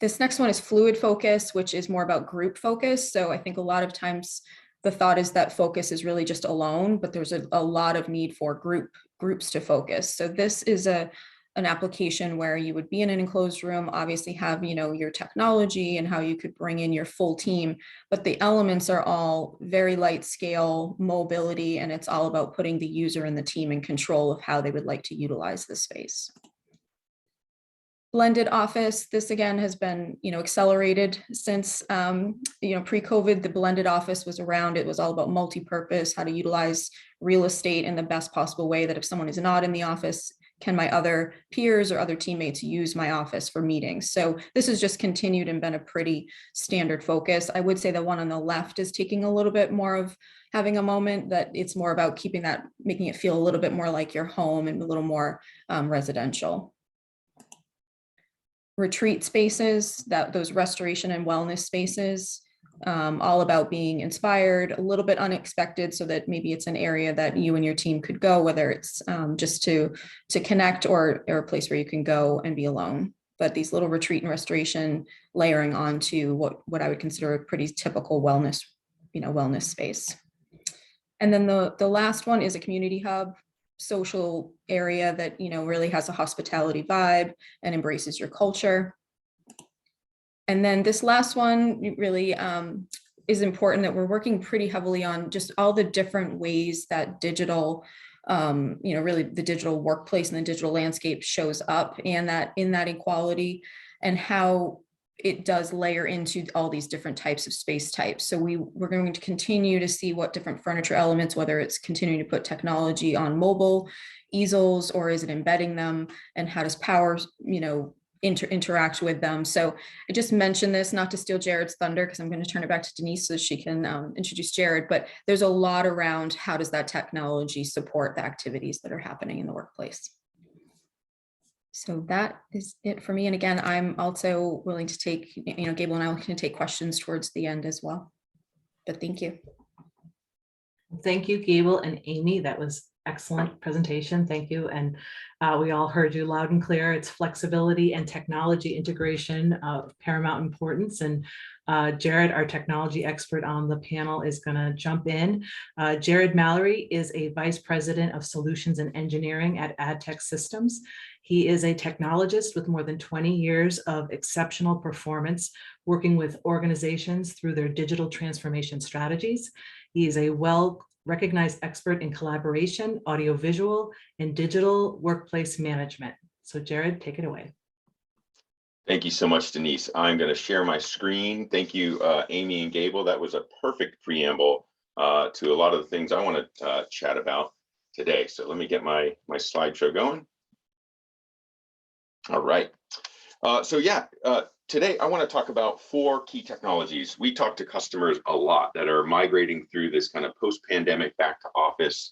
This next one is fluid focus, which is more about group focus. So I think a lot of times the thought is that focus is really just alone, but there's a lot of need for groups to focus. So this is an application where you would be in an enclosed room, obviously have, your technology and how you could bring in your full team, but the elements are all very light scale mobility, and it's all about putting the user and the team in control of how they would like to utilize the space. Blended office, this again has been, accelerated since, pre-COVID. The blended office was around. It was all about multi-purpose, how to utilize real estate in the best possible way, that if someone is not in the office, can my other peers or other teammates use my office for meetings? So this has just continued and been a pretty standard focus. I would say the one on the left is taking a little bit more of having a moment, that it's more about keeping that, making it feel a little bit more like your home and a little more residential. Retreat spaces, those restoration and wellness spaces, all about being inspired, a little bit unexpected, so that maybe it's an area that you and your team could go, whether it's just to connect or a place where you can go and be alone. But these little retreat and restoration layering onto what I would consider a pretty typical wellness, wellness space. And then the last one is a community hub, social area that, really has a hospitality vibe and embraces your culture. And then this last one really is important, that we're working pretty heavily on just all the different ways that digital, really the digital workplace and the digital landscape shows up, and that in that equality, and how it does layer into all these different types of space types. So we're going to continue to see what different furniture elements, whether it's continuing to put technology on mobile easels, or is it embedding them, and how does power, interact with them. So I just mentioned this not to steal Jared's thunder, because I'm going to turn it back to Denise so she can introduce Jared, but there's a lot around how does that technology support the activities that are happening in the workplace. So that is it for me. And again, I'm also willing to take, Gable and I can take questions towards the end as well. But thank you. Thank you, Gable and Amy. That was excellent presentation. Thank you. And we all heard you loud and clear. It's flexibility and technology integration of paramount importance. And Jared, our technology expert on the panel, is going to jump in. Jared Mallory is a vice president of solutions and engineering at AdTech Systems. He is a technologist with more than 20 years of exceptional performance, working with organizations through their digital transformation strategies. He is a well-recognized expert in collaboration, audiovisual, and digital workplace management. So Jared, take it away. Thank you so much, Denise. I'm going to share my screen. Thank you, Amy and Gable. That was a perfect preamble to a lot of the things I want to chat about today. So let me get my slideshow going. All right. Today I want to talk about 4 key technologies. We talk to customers a lot that are migrating through this kind of post-pandemic back to office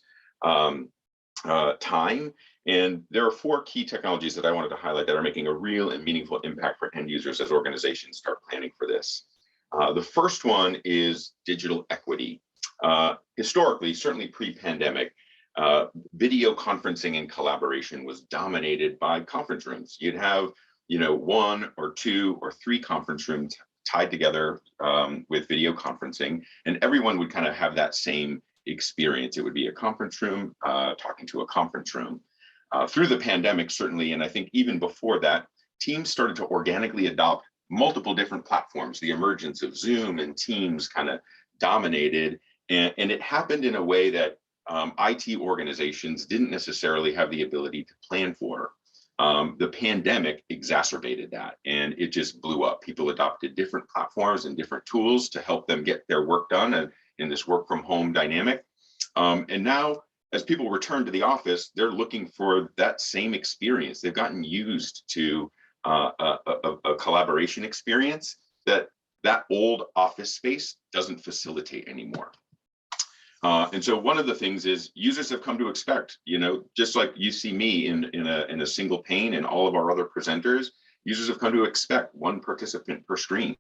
time. And there are 4 key technologies that I wanted to highlight that are making a real and meaningful impact for end users as organizations start planning for this. The first one is digital equity. Historically, certainly pre-pandemic, video conferencing and collaboration was dominated by conference rooms. You'd have 1 or 2 or 3 conference rooms tied together with video conferencing, and everyone would kind of have that same experience. It would be a conference room talking to a conference room. Through the pandemic, certainly, and I think even before that, teams started to organically adopt multiple different platforms. The emergence of Zoom and Teams kind of dominated, and it happened in a way that IT organizations didn't necessarily have the ability to plan for. The pandemic exacerbated that, and it just blew up. People adopted different platforms and different tools to help them get their work done in this work from home dynamic. And now, as people return to the office, they're looking for that same experience. They've gotten used to a collaboration experience that old office space doesn't facilitate anymore. And so one of the things is users have come to expect, just like you see me in a single pane and all of our other presenters, users have come to expect 1 participant per screen.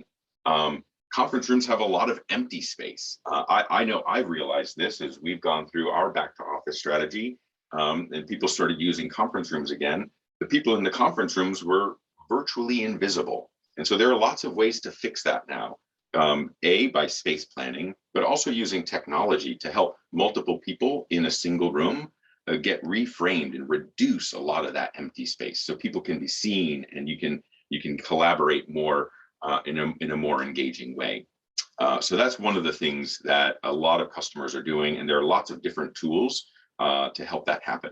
Conference rooms have a lot of empty space. I know I've realized this as we've gone through our back to office strategy, and people started using conference rooms again. The people in the conference rooms were virtually invisible. And so there are lots of ways to fix that now. By space planning, but also using technology to help multiple people in a single room get reframed and reduce a lot of that empty space, so people can be seen and you can collaborate more in a more engaging way. So that's one of the things that a lot of customers are doing, and there are lots of different tools to help that happen.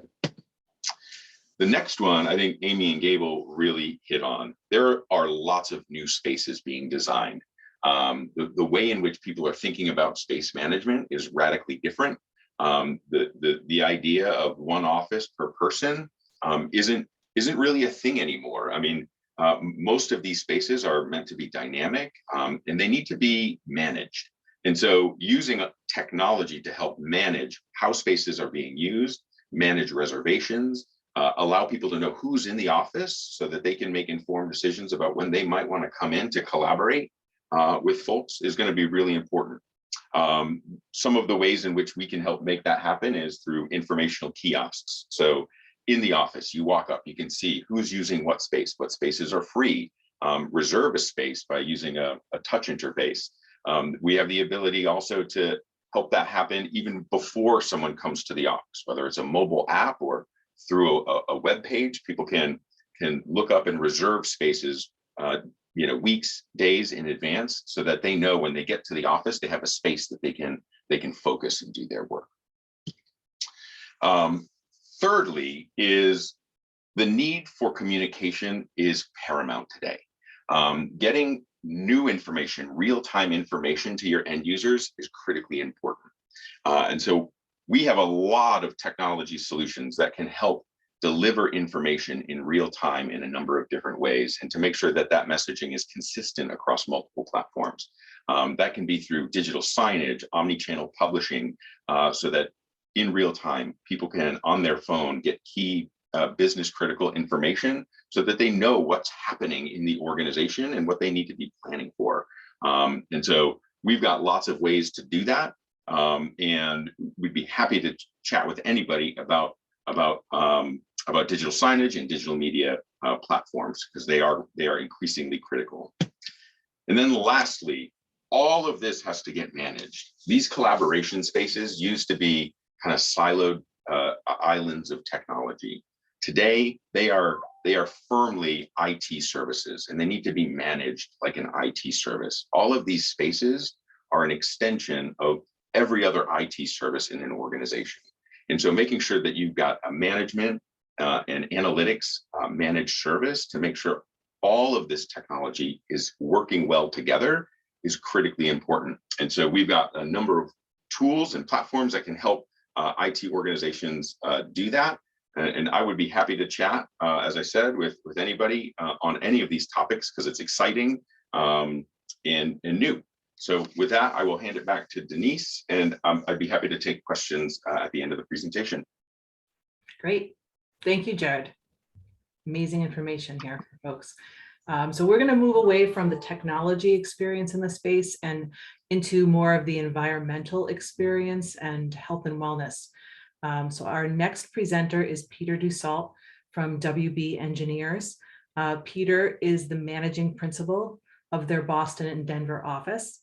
The next one, I think Amy and Gable really hit on. There are lots of new spaces being designed. The way in which people are thinking about space management is radically different. The idea of 1 office per person isn't really a thing anymore. I mean, most of these spaces are meant to be dynamic, and they need to be managed. And so using technology to help manage how spaces are being used, manage reservations, allow people to know who's in the office so that they can make informed decisions about when they might want to come in to collaborate with folks is going to be really important. Some of the ways in which we can help make that happen is through informational kiosks. So in the office, you walk up, you can see who's using what spaces are free, reserve a space by using a touch interface. We have the ability also to help that happen even before someone comes to the office, whether it's a mobile app or through a web page. People can look up and reserve spaces weeks, days in advance, so that they know when they get to the office, they have a space that they can focus and do their work. Thirdly is the need for communication is paramount today. Getting new information, real-time information to your end users is critically important. And so we have a lot of technology solutions that can help deliver information in real time in a number of different ways, and to make sure that that messaging is consistent across multiple platforms. That can be through digital signage, omni-channel publishing, so that in real time, people can, on their phone, get key business critical information so that they know what's happening in the organization and what they need to be planning for. And so we've got lots of ways to do that. And we'd be happy to chat with anybody about digital signage and digital media platforms, because they are increasingly critical. And then lastly, all of this has to get managed. These collaboration spaces used to be kind of siloed islands of technology. Today, they are firmly IT services, and they need to be managed like an IT service. All of these spaces are an extension of every other IT service in an organization. And so making sure that you've got a management and analytics managed service to make sure all of this technology is working well together is critically important. And so we've got a number of tools and platforms that can help IT organizations do that. And I would be happy to chat, as I said, with anybody on any of these topics, because it's exciting and new. So with that, I will hand it back to Denise, and I'd be happy to take questions at the end of the presentation. Great. Thank you, Jared. Amazing information here for folks. So we're going to move away from the technology experience in the space and into more of the environmental experience and health and wellness. So our next presenter is Peter Dusal from WB Engineers. Peter is the managing principal of their Boston and Denver office.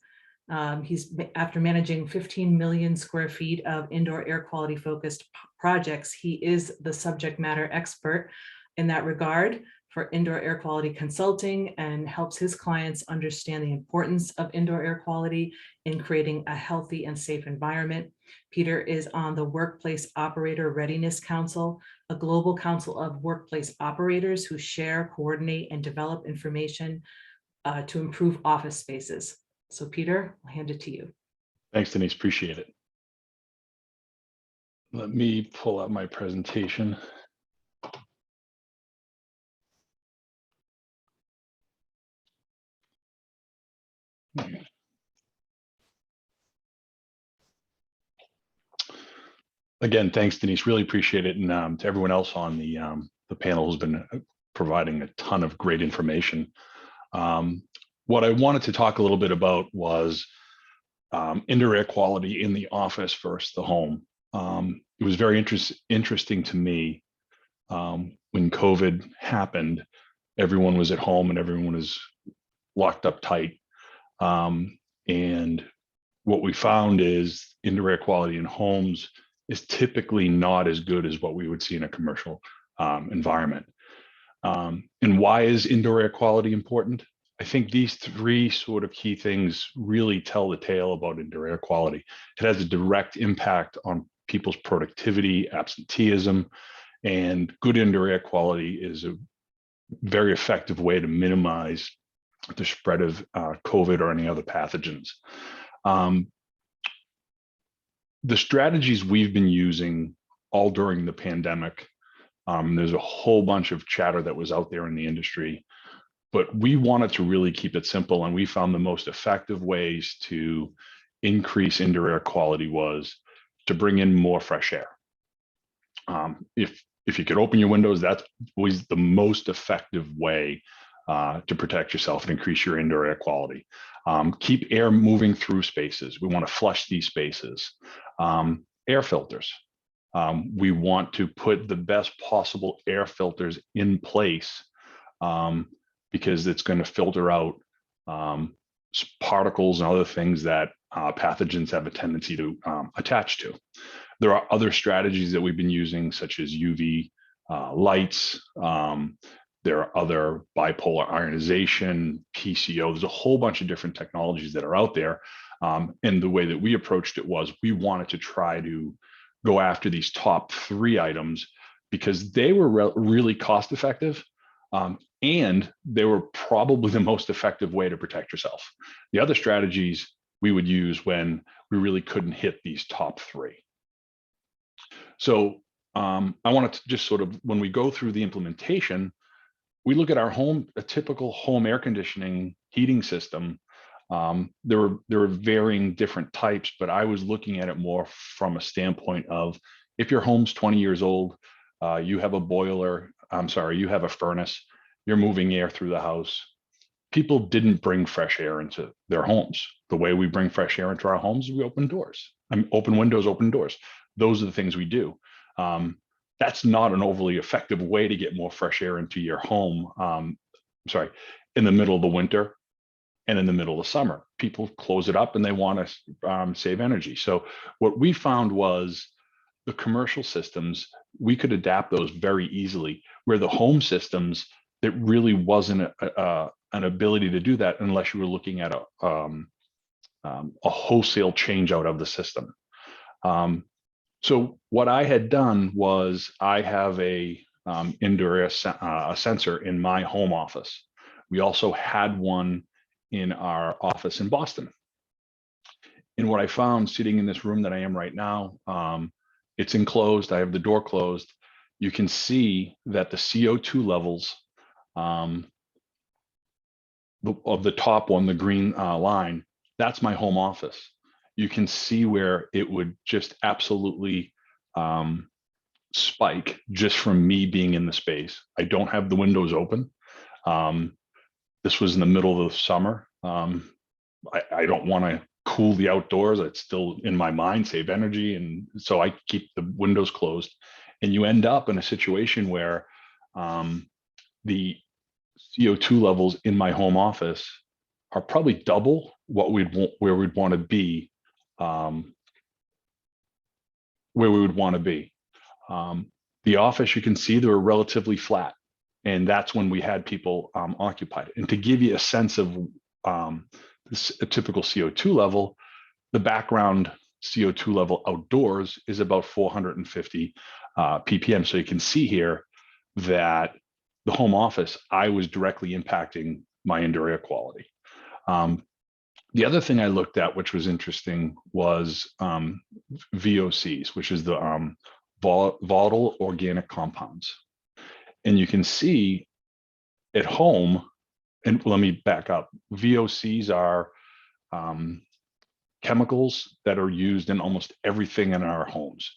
He's, after managing 15 million square feet of indoor air quality focused projects, he is the subject matter expert in that regard for indoor air quality consulting, and helps his clients understand the importance of indoor air quality in creating a healthy and safe environment. Peter is on the Workplace Operator Readiness Council, a global council of workplace operators who share, coordinate, and develop information to improve office spaces. So Peter, I'll hand it to you. Thanks, Denise, appreciate it. Let me pull up my presentation. Again, thanks, Denise. Really appreciate it, and to everyone else on the panel who's been providing a ton of great information. What I wanted to talk a little bit about was indoor air quality in the office versus the home. It was very interesting to me when COVID happened. Everyone was at home and everyone was locked up tight. And what we found is indoor air quality in homes is typically not as good as what we would see in a commercial environment. And why is indoor air quality important? I think these three sort of key things really tell the tale about indoor air quality. It has a direct impact on people's productivity, absenteeism, and good indoor air quality is a very effective way to minimize the spread of COVID or any other pathogens. The strategies we've been using all during the pandemic, there's a whole bunch of chatter that was out there in the industry, but we wanted to really keep it simple, and we found the most effective ways to increase indoor air quality was to bring in more fresh air. If you could open your windows, that's always the most effective way to protect yourself and increase your indoor air quality. Keep air moving through spaces. We want to flush these spaces. Air filters. We want to put the best possible air filters in place because it's going to filter out particles and other things that pathogens have a tendency to attach to. There are other strategies that we've been using, such as UV lights. There are other bipolar ionization, PCO. There's a whole bunch of different technologies that are out there. And the way that we approached it was we wanted to try to go after these top three items because they were really cost effective. And they were probably the most effective way to protect yourself. The other strategies we would use when we really couldn't hit these top three. So I wanted to just sort of, when we go through the implementation, we look at our home, a typical home air conditioning heating system. There are varying different types, but I was looking at it more from a standpoint of if your home's 20 years old, you have a boiler, you have a furnace, you're moving air through the house. People didn't bring fresh air into their homes. The way we bring fresh air into our homes is we open doors. Open windows, open doors. Those are the things we do. That's not an overly effective way to get more fresh air into your home. In the middle of the winter and in the middle of summer, people close it up and they want to save energy. So what we found was the commercial systems, we could adapt those very easily, where the home systems, there really wasn't an ability to do that unless you were looking at a wholesale change out of the system. So what I had done was I have a indoor air sensor in my home office. We also had one in our office in Boston. And what I found sitting in this room that I am right now, it's enclosed. I have the door closed. You can see that the CO2 levels of the top one, the green line, that's my home office. You can see where it would just absolutely spike just from me being in the space. I don't have the windows open. This was in the middle of the summer. I don't want to cool the outdoors. It's still in my mind, save energy. And so I keep the windows closed. And you end up in a situation where the CO2 levels in my home office are probably double what where we'd want to be, where we would want to be. The office, you can see they were relatively flat, and that's when we had people occupied. And to give you a sense of a typical CO2 level, the background CO2 level outdoors is about 450 ppm. So you can see here that the home office, I was directly impacting my indoor air quality. The other thing I looked at, which was interesting, was VOCs, which is the volatile organic compounds. And you can see at home, and let me back up, VOCs are chemicals that are used in almost everything in our homes.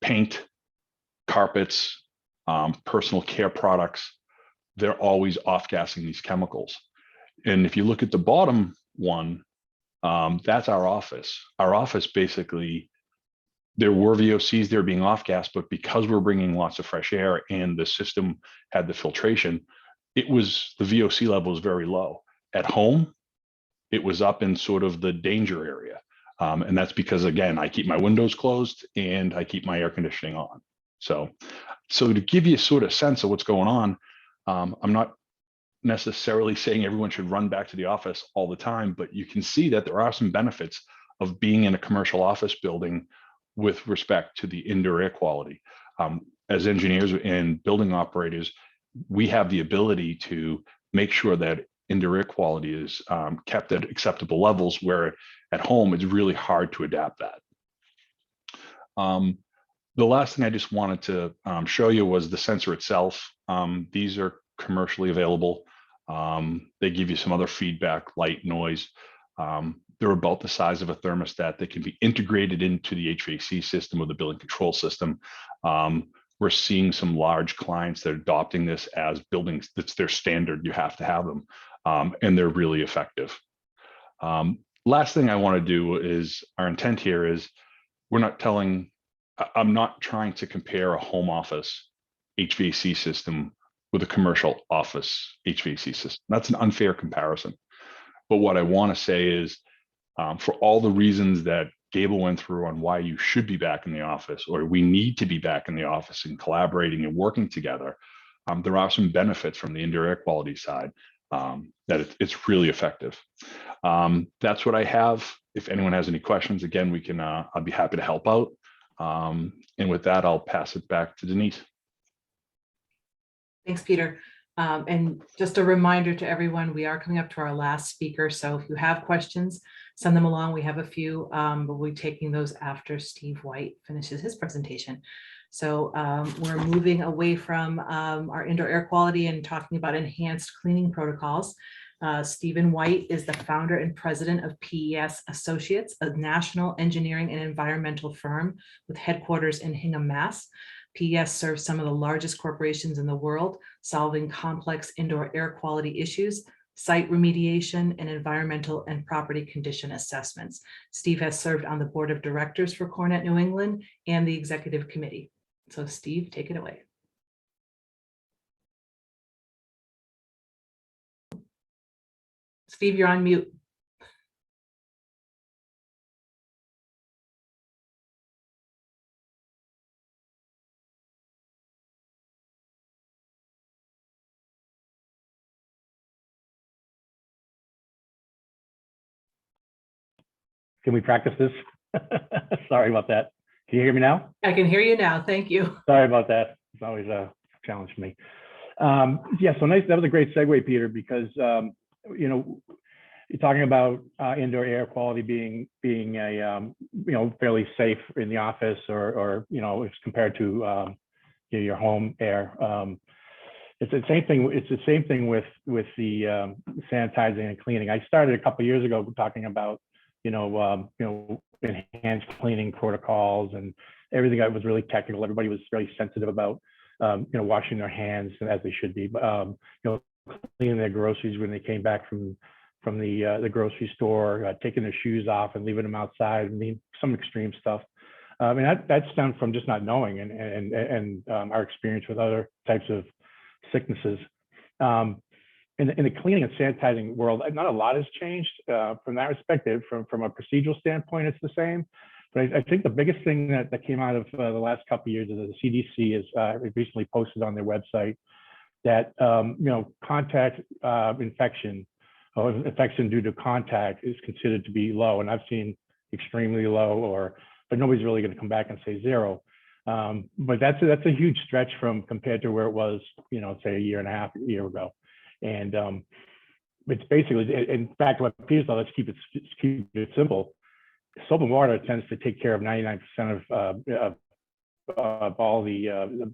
Paint, carpets, personal care products, they're always off-gassing these chemicals. And if you look at the bottom one, that's our office. Our office, basically, there were VOCs there being off-gas, but because we're bringing lots of fresh air and the system had the filtration, the VOC level was very low. At home, it was up in sort of the danger area. And that's because, again, I keep my windows closed and I keep my air conditioning on. So to give you a sort of sense of what's going on, I'm not necessarily saying everyone should run back to the office all the time, but you can see that there are some benefits of being in a commercial office building with respect to the indoor air quality. As engineers and building operators, we have the ability to make sure that indoor air quality is kept at acceptable levels, where at home it's really hard to adapt that. The last thing I just wanted to show you was the sensor itself. These are commercially available. They give you some other feedback, light, noise. They're about the size of a thermostat. They can be integrated into the HVAC system or the building control system. We're seeing some large clients that are adopting this as buildings. That's their standard. You have to have them, and they're really effective. Last thing I want to do is, our intent here is, I'm not trying to compare a home office HVAC system with a commercial office HVAC system. That's an unfair comparison. But what I want to say is, for all the reasons that Gable went through on why you should be back in the office, or we need to be back in the office and collaborating and working together, there are some benefits from the indoor air quality side that it's really effective. That's what I have. If anyone has any questions, again, I'll be happy to help out. And with that, I'll pass it back to Denise. Thanks, Peter. And just a reminder to everyone, we are coming up to our last speaker. So if you have questions, send them along. We have a few, but we'll be taking those after Steve White finishes his presentation. So we're moving away from our indoor air quality and talking about enhanced cleaning protocols. Stephen White is the founder and president of PES Associates, a national engineering and environmental firm with headquarters in Hingham, Mass. PES serves some of the largest corporations in the world, solving complex indoor air quality issues, site remediation, and environmental and property condition assessments. Steve has served on the board of directors for CoreNet New England and the executive committee. So Steve, take it away. Steve, you're on mute. Can we practice this? Sorry about that. Can you hear me now? I can hear you now. Thank you. Sorry about that. It's always a challenge for me. Yeah, so nice. That was a great segue, Peter, because you know, you're talking about indoor air quality being a you know, fairly safe in the office, or you know, as compared to your home air. It's the same thing. It's the same thing with the sanitizing and cleaning. I started a couple of years ago talking about you know, enhanced cleaning protocols and everything that was really technical. Everybody was very sensitive about, you know, washing their hands as they should be, you know, cleaning their groceries when they came back from the grocery store, taking their shoes off and leaving them outside. I mean, some extreme stuff. I mean, that stemmed from just not knowing and our experience with other types of sicknesses. In the cleaning and sanitizing world, not a lot has changed from that perspective. From a procedural standpoint, it's the same. But I think the biggest thing that came out of the last couple of years is that the CDC has recently posted on their website that you know, contact infection or infection due to contact is considered to be low, and I've seen extremely low, but nobody's really going to come back and say zero. But that's a huge stretch from compared to where it was, you know, say a year ago. And it's basically, in fact, what Peter said, let's keep it simple. Soap and water tends to take care of 99% of all the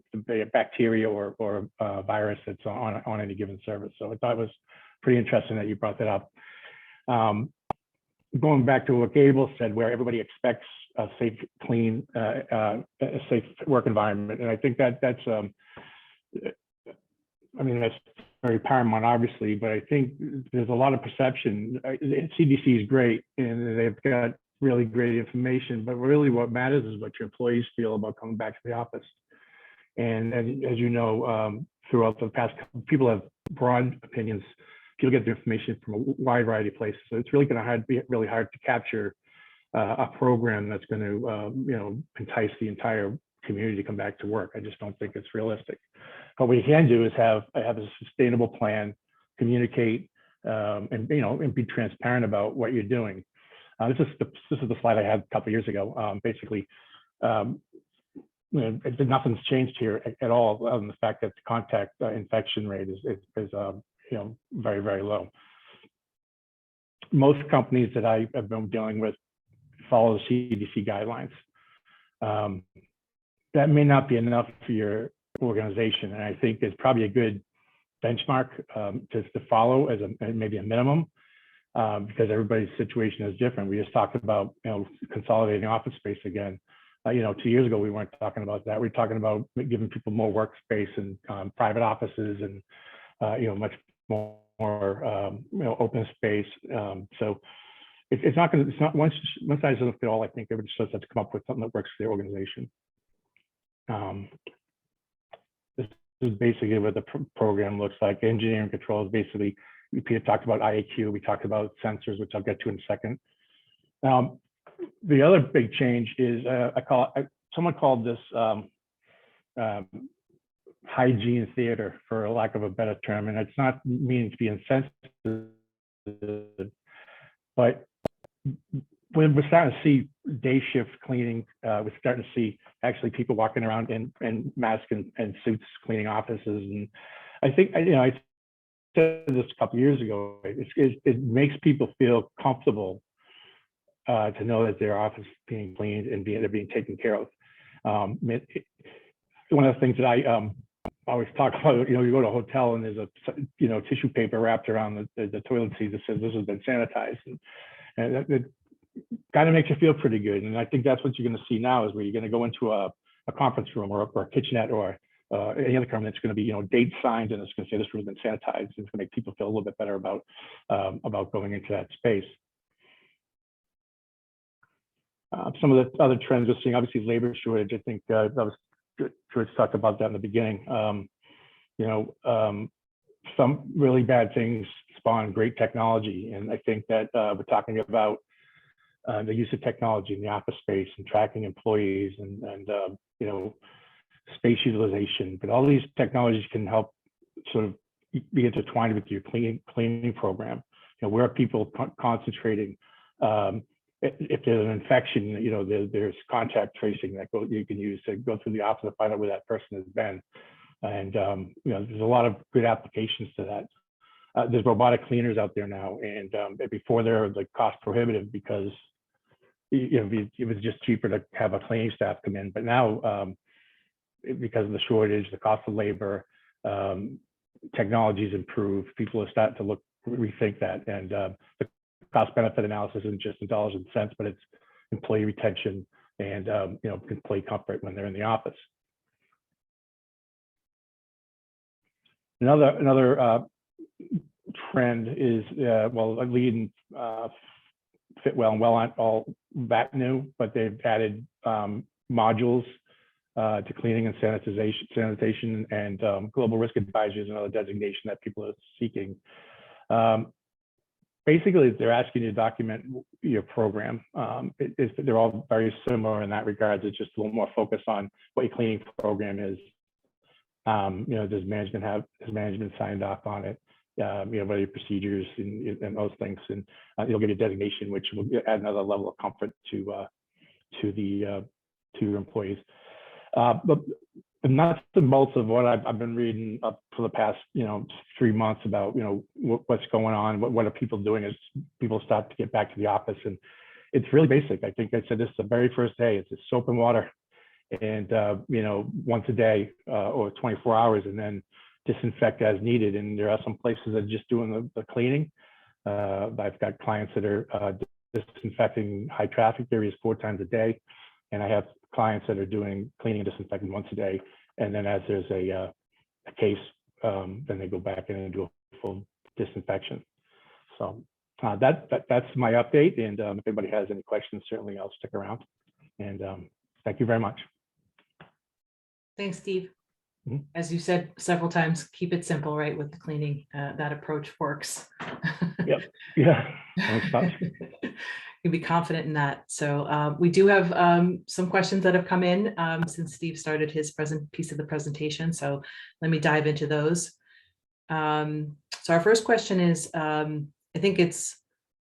bacteria or virus that's on any given surface. So I thought it was pretty interesting that you brought that up. Going back to what Gable said, where everybody expects a safe, clean, a safe work environment, and I think that's I mean, that's very paramount, obviously, but I think there's a lot of perception. CDC is great, and they've got really great information, but really what matters is what your employees feel about coming back to the office. And as you know, throughout the past, people have broad opinions. People get the information from a wide variety of places. So it's really going to be really hard to capture a program that's going to, you know, entice the entire community to come back to work. I just don't think it's realistic. What we can do is have a sustainable plan, communicate, and you know, and be transparent about what you're doing. This is the slide I had a couple of years ago. Basically, you know, nothing's changed here at all, other than the fact that the contact infection rate is you know, very, very low. Most companies that I have been dealing with follow the CDC guidelines. That may not be enough for your organization, and I think there's probably a good benchmark to follow as maybe a minimum, because everybody's situation is different. We just talked about, you know, consolidating office space again. You know, 2 years ago we weren't talking about that. We're talking about giving people more workspace and private offices and you know, much more you know, open space. So it's not one size doesn't fit all. I think everybody just has to come up with something that works for their organization. This is basically what the program looks like. Engineering controls, basically, Peter talked about IAQ, we talked about sensors, which I'll get to in a second. The other big change is, someone called this hygiene theater, for lack of a better term, and it's not meaning to be insensitive, but when we're starting to see day shift cleaning, we're starting to see actually people walking around in masks and suits cleaning offices. And I think, you know, I said this a couple of years ago, it makes people feel comfortable to know that their office is being cleaned and they're being taken care of. One of the things that I always talk about, you know, you go to a hotel and there's a, you know, tissue paper wrapped around the toilet seat that says this has been sanitized, and that kind of makes you feel pretty good. And I think that's what you're going to see now, is where you're going to go into a a conference room or a kitchenette or any other room that's going to be, date signs, and it's going to say this room's been sanitized. It's going to make people feel a little bit better about going into that space. Some of the other trends we're seeing, obviously labor shortage. I think that was George talked about that in the beginning. Some really bad things spawn great technology, and I think that we're talking about the use of technology in the office space and tracking employees and space utilization. But all these technologies can help sort of be intertwined with your cleaning program. Where are people concentrating? If there's an infection, there's contact tracing that you can use to go through the office to find out where that person has been. And there's a lot of good applications to that. There's robotic cleaners out there now, and before they're like cost prohibitive because it was just cheaper to have a cleaning staff come in. But now, because of the shortage, the cost of labor, technology's improved. People are starting to rethink that, and the cost benefit analysis isn't just in dollars and cents, but it's employee retention and employee comfort when they're in the office. Another trend is Lead and Fitwell and Well aren't all that new, but they've added modules to cleaning and sanitation and global risk advisors, another designation that people are seeking. Basically, they're asking you to document your program. They're all very similar in that regard. It's just a little more focused on what your cleaning program is. Does management signed off on it? What are your procedures and those things? And you'll get a designation, which will add another level of comfort to your employees. But nuts and bolts of what I've been reading up for the past 3 months about what's going on, what are people doing as people start to get back to the office, and it's really basic. I think I said this the very first day. It's just soap and water, and once a day or 24 hours, and then disinfect as needed. And there are some places that are just doing the cleaning. I've got clients that are disinfecting high traffic areas 4 times a day, and I have clients that are doing cleaning and disinfecting once a day. And then as there's a case, then they go back in and do a full disinfection. So that's my update. And if anybody has any questions, certainly I'll stick around. And thank you very much. Thanks, Steve. As you said several times, keep it simple, right? With the cleaning, that approach works. Yep. Yeah. You can be confident in that. So we do have some questions that have come in since Steve started his piece of the presentation. So let me dive into those. So our first question is, I think it's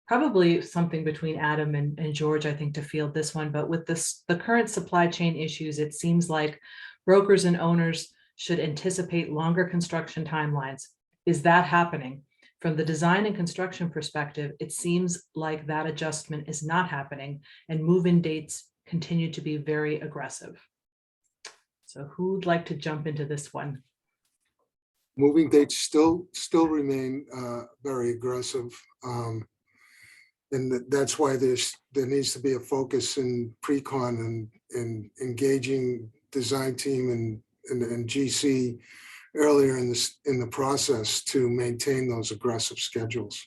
probably something between Adam and George, I think, to field this one. But with the current supply chain issues, it seems like brokers and owners should anticipate longer construction timelines. Is that happening? From the design and construction perspective, it seems like that adjustment is not happening, and move-in dates continue to be very aggressive. So who'd like to jump into this one? Moving dates still remain very aggressive. And that's why there needs to be a focus in pre-con and engaging design team and GC earlier in the process to maintain those aggressive schedules.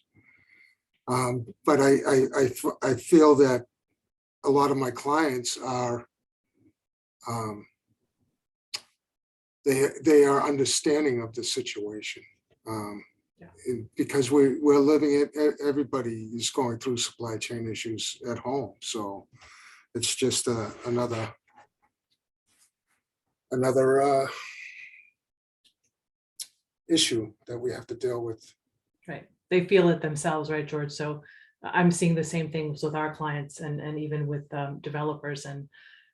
But I feel that a lot of my clients are they are understanding of the situation. Because we're living it, everybody is going through supply chain issues at home. So it's just another issue that we have to deal with. Right. They feel it themselves, right, George? So I'm seeing the same things with our clients and even with developers and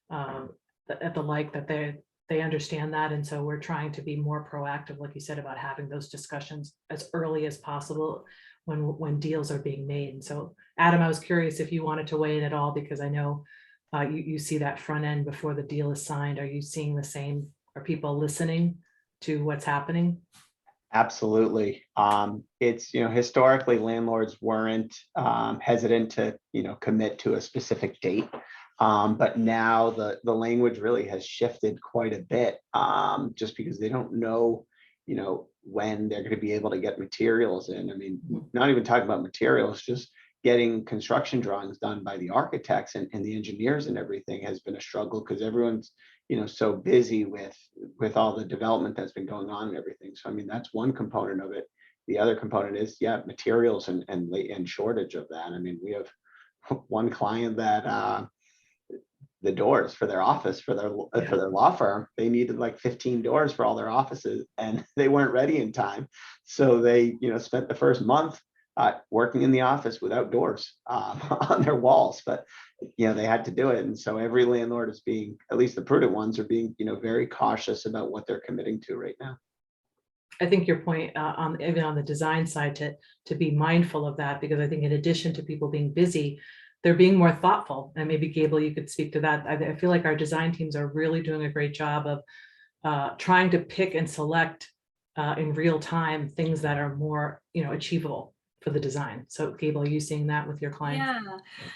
at the like, that they understand that. And so we're trying to be more proactive, like you said, about having those discussions as early as possible when deals are being made. And so Adam, I was curious if you wanted to weigh in at all, because I know you see that front end before the deal is signed. Are you seeing the same? Are people listening to what's happening? Absolutely. It's, historically landlords weren't hesitant to, commit to a specific date. But now the language really has shifted quite a bit, just because they don't know, when they're going to be able to get materials in. I mean, not even talking about materials, just getting construction drawings done by the architects and the engineers and everything has been a struggle, because everyone's, so busy with all the development that's been going on and everything. So, I mean, that's one component of it. The other component is, materials and shortage of that. I mean, we have one client that the doors for their office, for their law firm, they needed like 15 doors for all their offices, and they weren't ready in time. So they, spent the first month working in the office without doors on their walls, but they had to do it. And so every landlord is being, at least the prudent ones are being, very cautious about what they're committing to right now. I think your point even on the design side to be mindful of that, because I think in addition to people being busy, they're being more thoughtful. And maybe Gable, you could speak to that. I feel like our design teams are really doing a great job of trying to pick and select in real time things that are more, achievable for the design. So Gable, are you seeing that with your clients?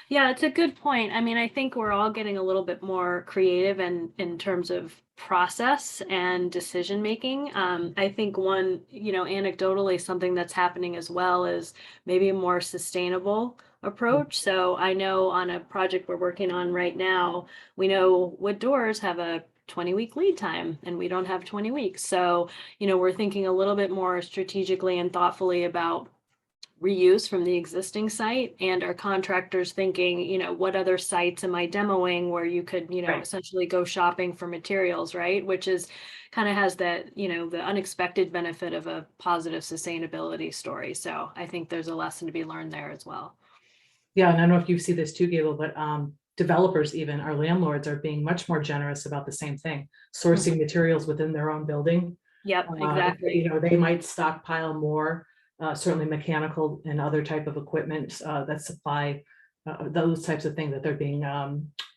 Yeah, it's a good point. I mean, I think we're all getting a little bit more creative in terms of process and decision making. I think one, anecdotally, something that's happening as well is maybe a more sustainable approach. So I know on a project we're working on right now, we know wood doors have a 20-week lead time, and we don't have 20 weeks. So, we're thinking a little bit more strategically and thoughtfully about reuse from the existing site, and our contractors thinking, what other sites am I demoing where you could, essentially go shopping for materials, right? Which is kind of has that, the unexpected benefit of a positive sustainability story. So I think there's a lesson to be learned there as well. Yeah, and I don't know if you see this too, Gable, but developers, even our landlords, are being much more generous about the same thing, sourcing materials within their own building. Yep, exactly. They might stockpile more, certainly mechanical and other type of equipment that supply those types of things, that they're being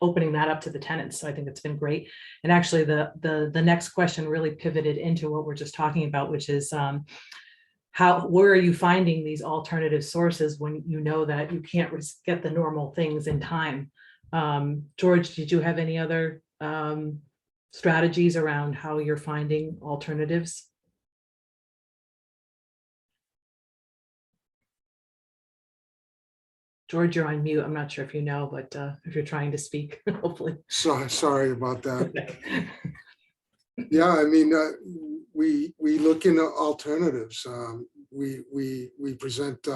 opening that up to the tenants. So I think it's been great. And actually, the next question really pivoted into what we're just talking about, which is where are you finding these alternative sources when you know that you can't get the normal things in time? George, did you have any other strategies around how you're finding alternatives? George, you're on mute. I'm not sure if you know, but if you're trying to speak, hopefully. Sorry about that. Yeah, I mean, we look into alternatives. We present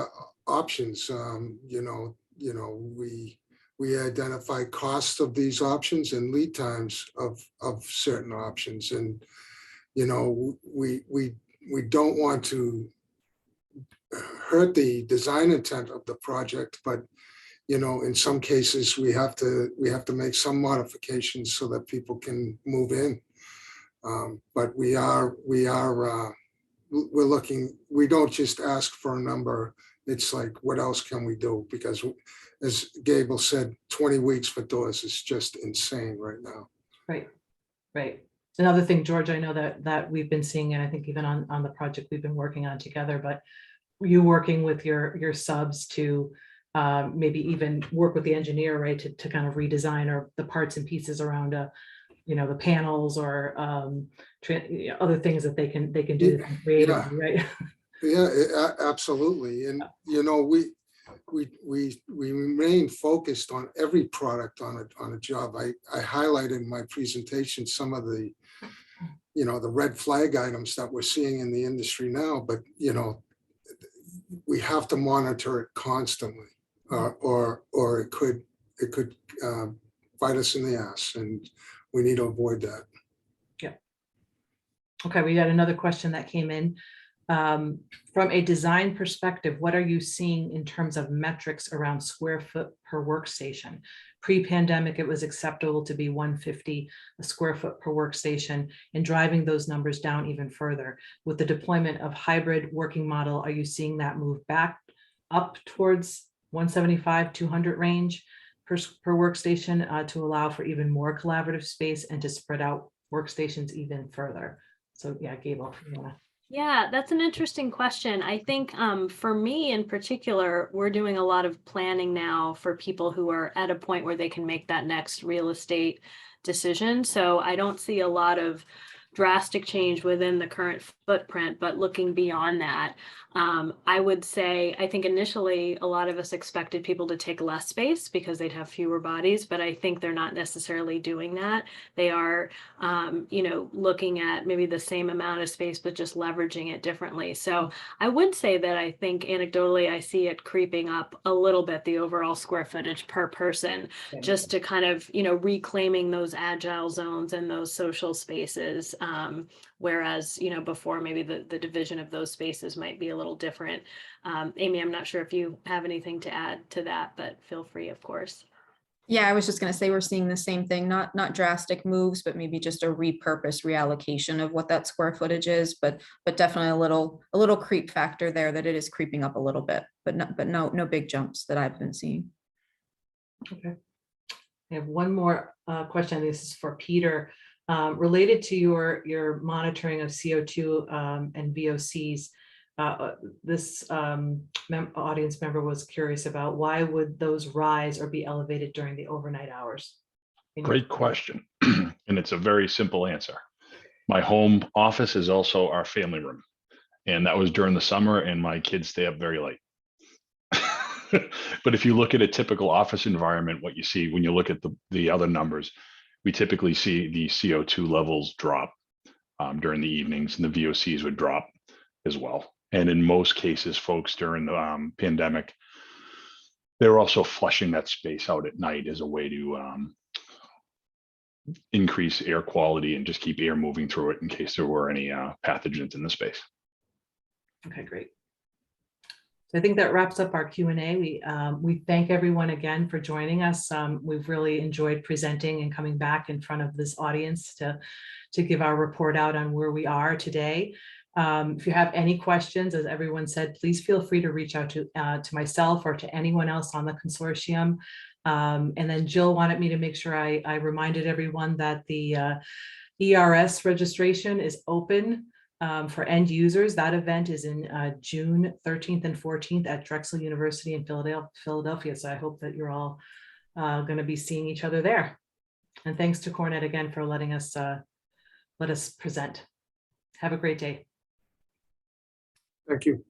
options. We identify costs of these options and lead times of certain options, and we don't want to hurt the design intent of the project, but in some cases we have to make some modifications so that people can move in. But we're looking. We don't just ask for a number. It's like, what else can we do? Because as Gable said, 20 weeks for doors is just insane right now. Right. Another thing, George, I know that we've been seeing, and I think even on the project we've been working on together, but you working with your subs to maybe even work with the engineer, right, to kind of redesign or the parts and pieces around the panels or other things that they can do creatively, right? Yeah, absolutely. And we remain focused on every product on a job. I highlighted in my presentation some of the the red flag items that we're seeing in the industry now, but we have to monitor it constantly, or it could bite us in the ass, and we need to avoid that. Yeah. Okay, we got another question that came in. From a design perspective, what are you seeing in terms of metrics around square foot per workstation? Pre-pandemic, it was acceptable to be 150 a square foot per workstation, and driving those numbers down even further. With the deployment of hybrid working model, are you seeing that move back up towards 175, 200 range per workstation to allow for even more collaborative space and to spread out workstations even further? So yeah, Gable, if you wanna. Yeah, that's an interesting question. I think for me in particular, we're doing a lot of planning now for people who are at a point where they can make that next real estate decision. So I don't see a lot of drastic change within the current footprint, but looking beyond that, I would say, I think initially a lot of us expected people to take less space because they'd have fewer bodies, but I think they're not necessarily doing that. They are, looking at maybe the same amount of space, but just leveraging it differently. So I would say that I think anecdotally, I see it creeping up a little bit, the overall square footage per person, just to kind of, reclaiming those agile zones and those social spaces. Whereas, before maybe the division of those spaces might be a little different. Amy, I'm not sure if you have anything to add to that, but feel free, of course. Yeah, I was just going to say we're seeing the same thing, not drastic moves, but maybe just a repurpose reallocation of what that square footage is, but definitely a little creep factor there, that it is creeping up a little bit, but no big jumps that I've been seeing. Okay. I have one more question. This is for Peter. Related to your monitoring of CO2 and VOCs, this audience member was curious about why would those rise or be elevated during the overnight hours? Great question. And it's a very simple answer. My home office is also our family room. And that was during the summer, and my kids stay up very late. But if you look at a typical office environment, what you see when you look at the other numbers, we typically see the CO2 levels drop during the evenings, and the VOCs would drop as well. And in most cases, folks during the pandemic, they were also flushing that space out at night as a way to increase air quality and just keep air moving through it in case there were any pathogens in the space. Okay, great. So I think that wraps up our Q&A. We thank everyone again for joining us. We've really enjoyed presenting and coming back in front of this audience to give our report out on where we are today. If you have any questions, as everyone said, please feel free to reach out to myself or to anyone else on the consortium. And then Jill wanted me to make sure I reminded everyone that the Ers registration is open for end users. That event is in June 13th and 14th at Drexel University in Philadelphia. So I hope that you're all going to be seeing each other there. And thanks to Cornet again for letting us let us present. Have a great day. Thank you.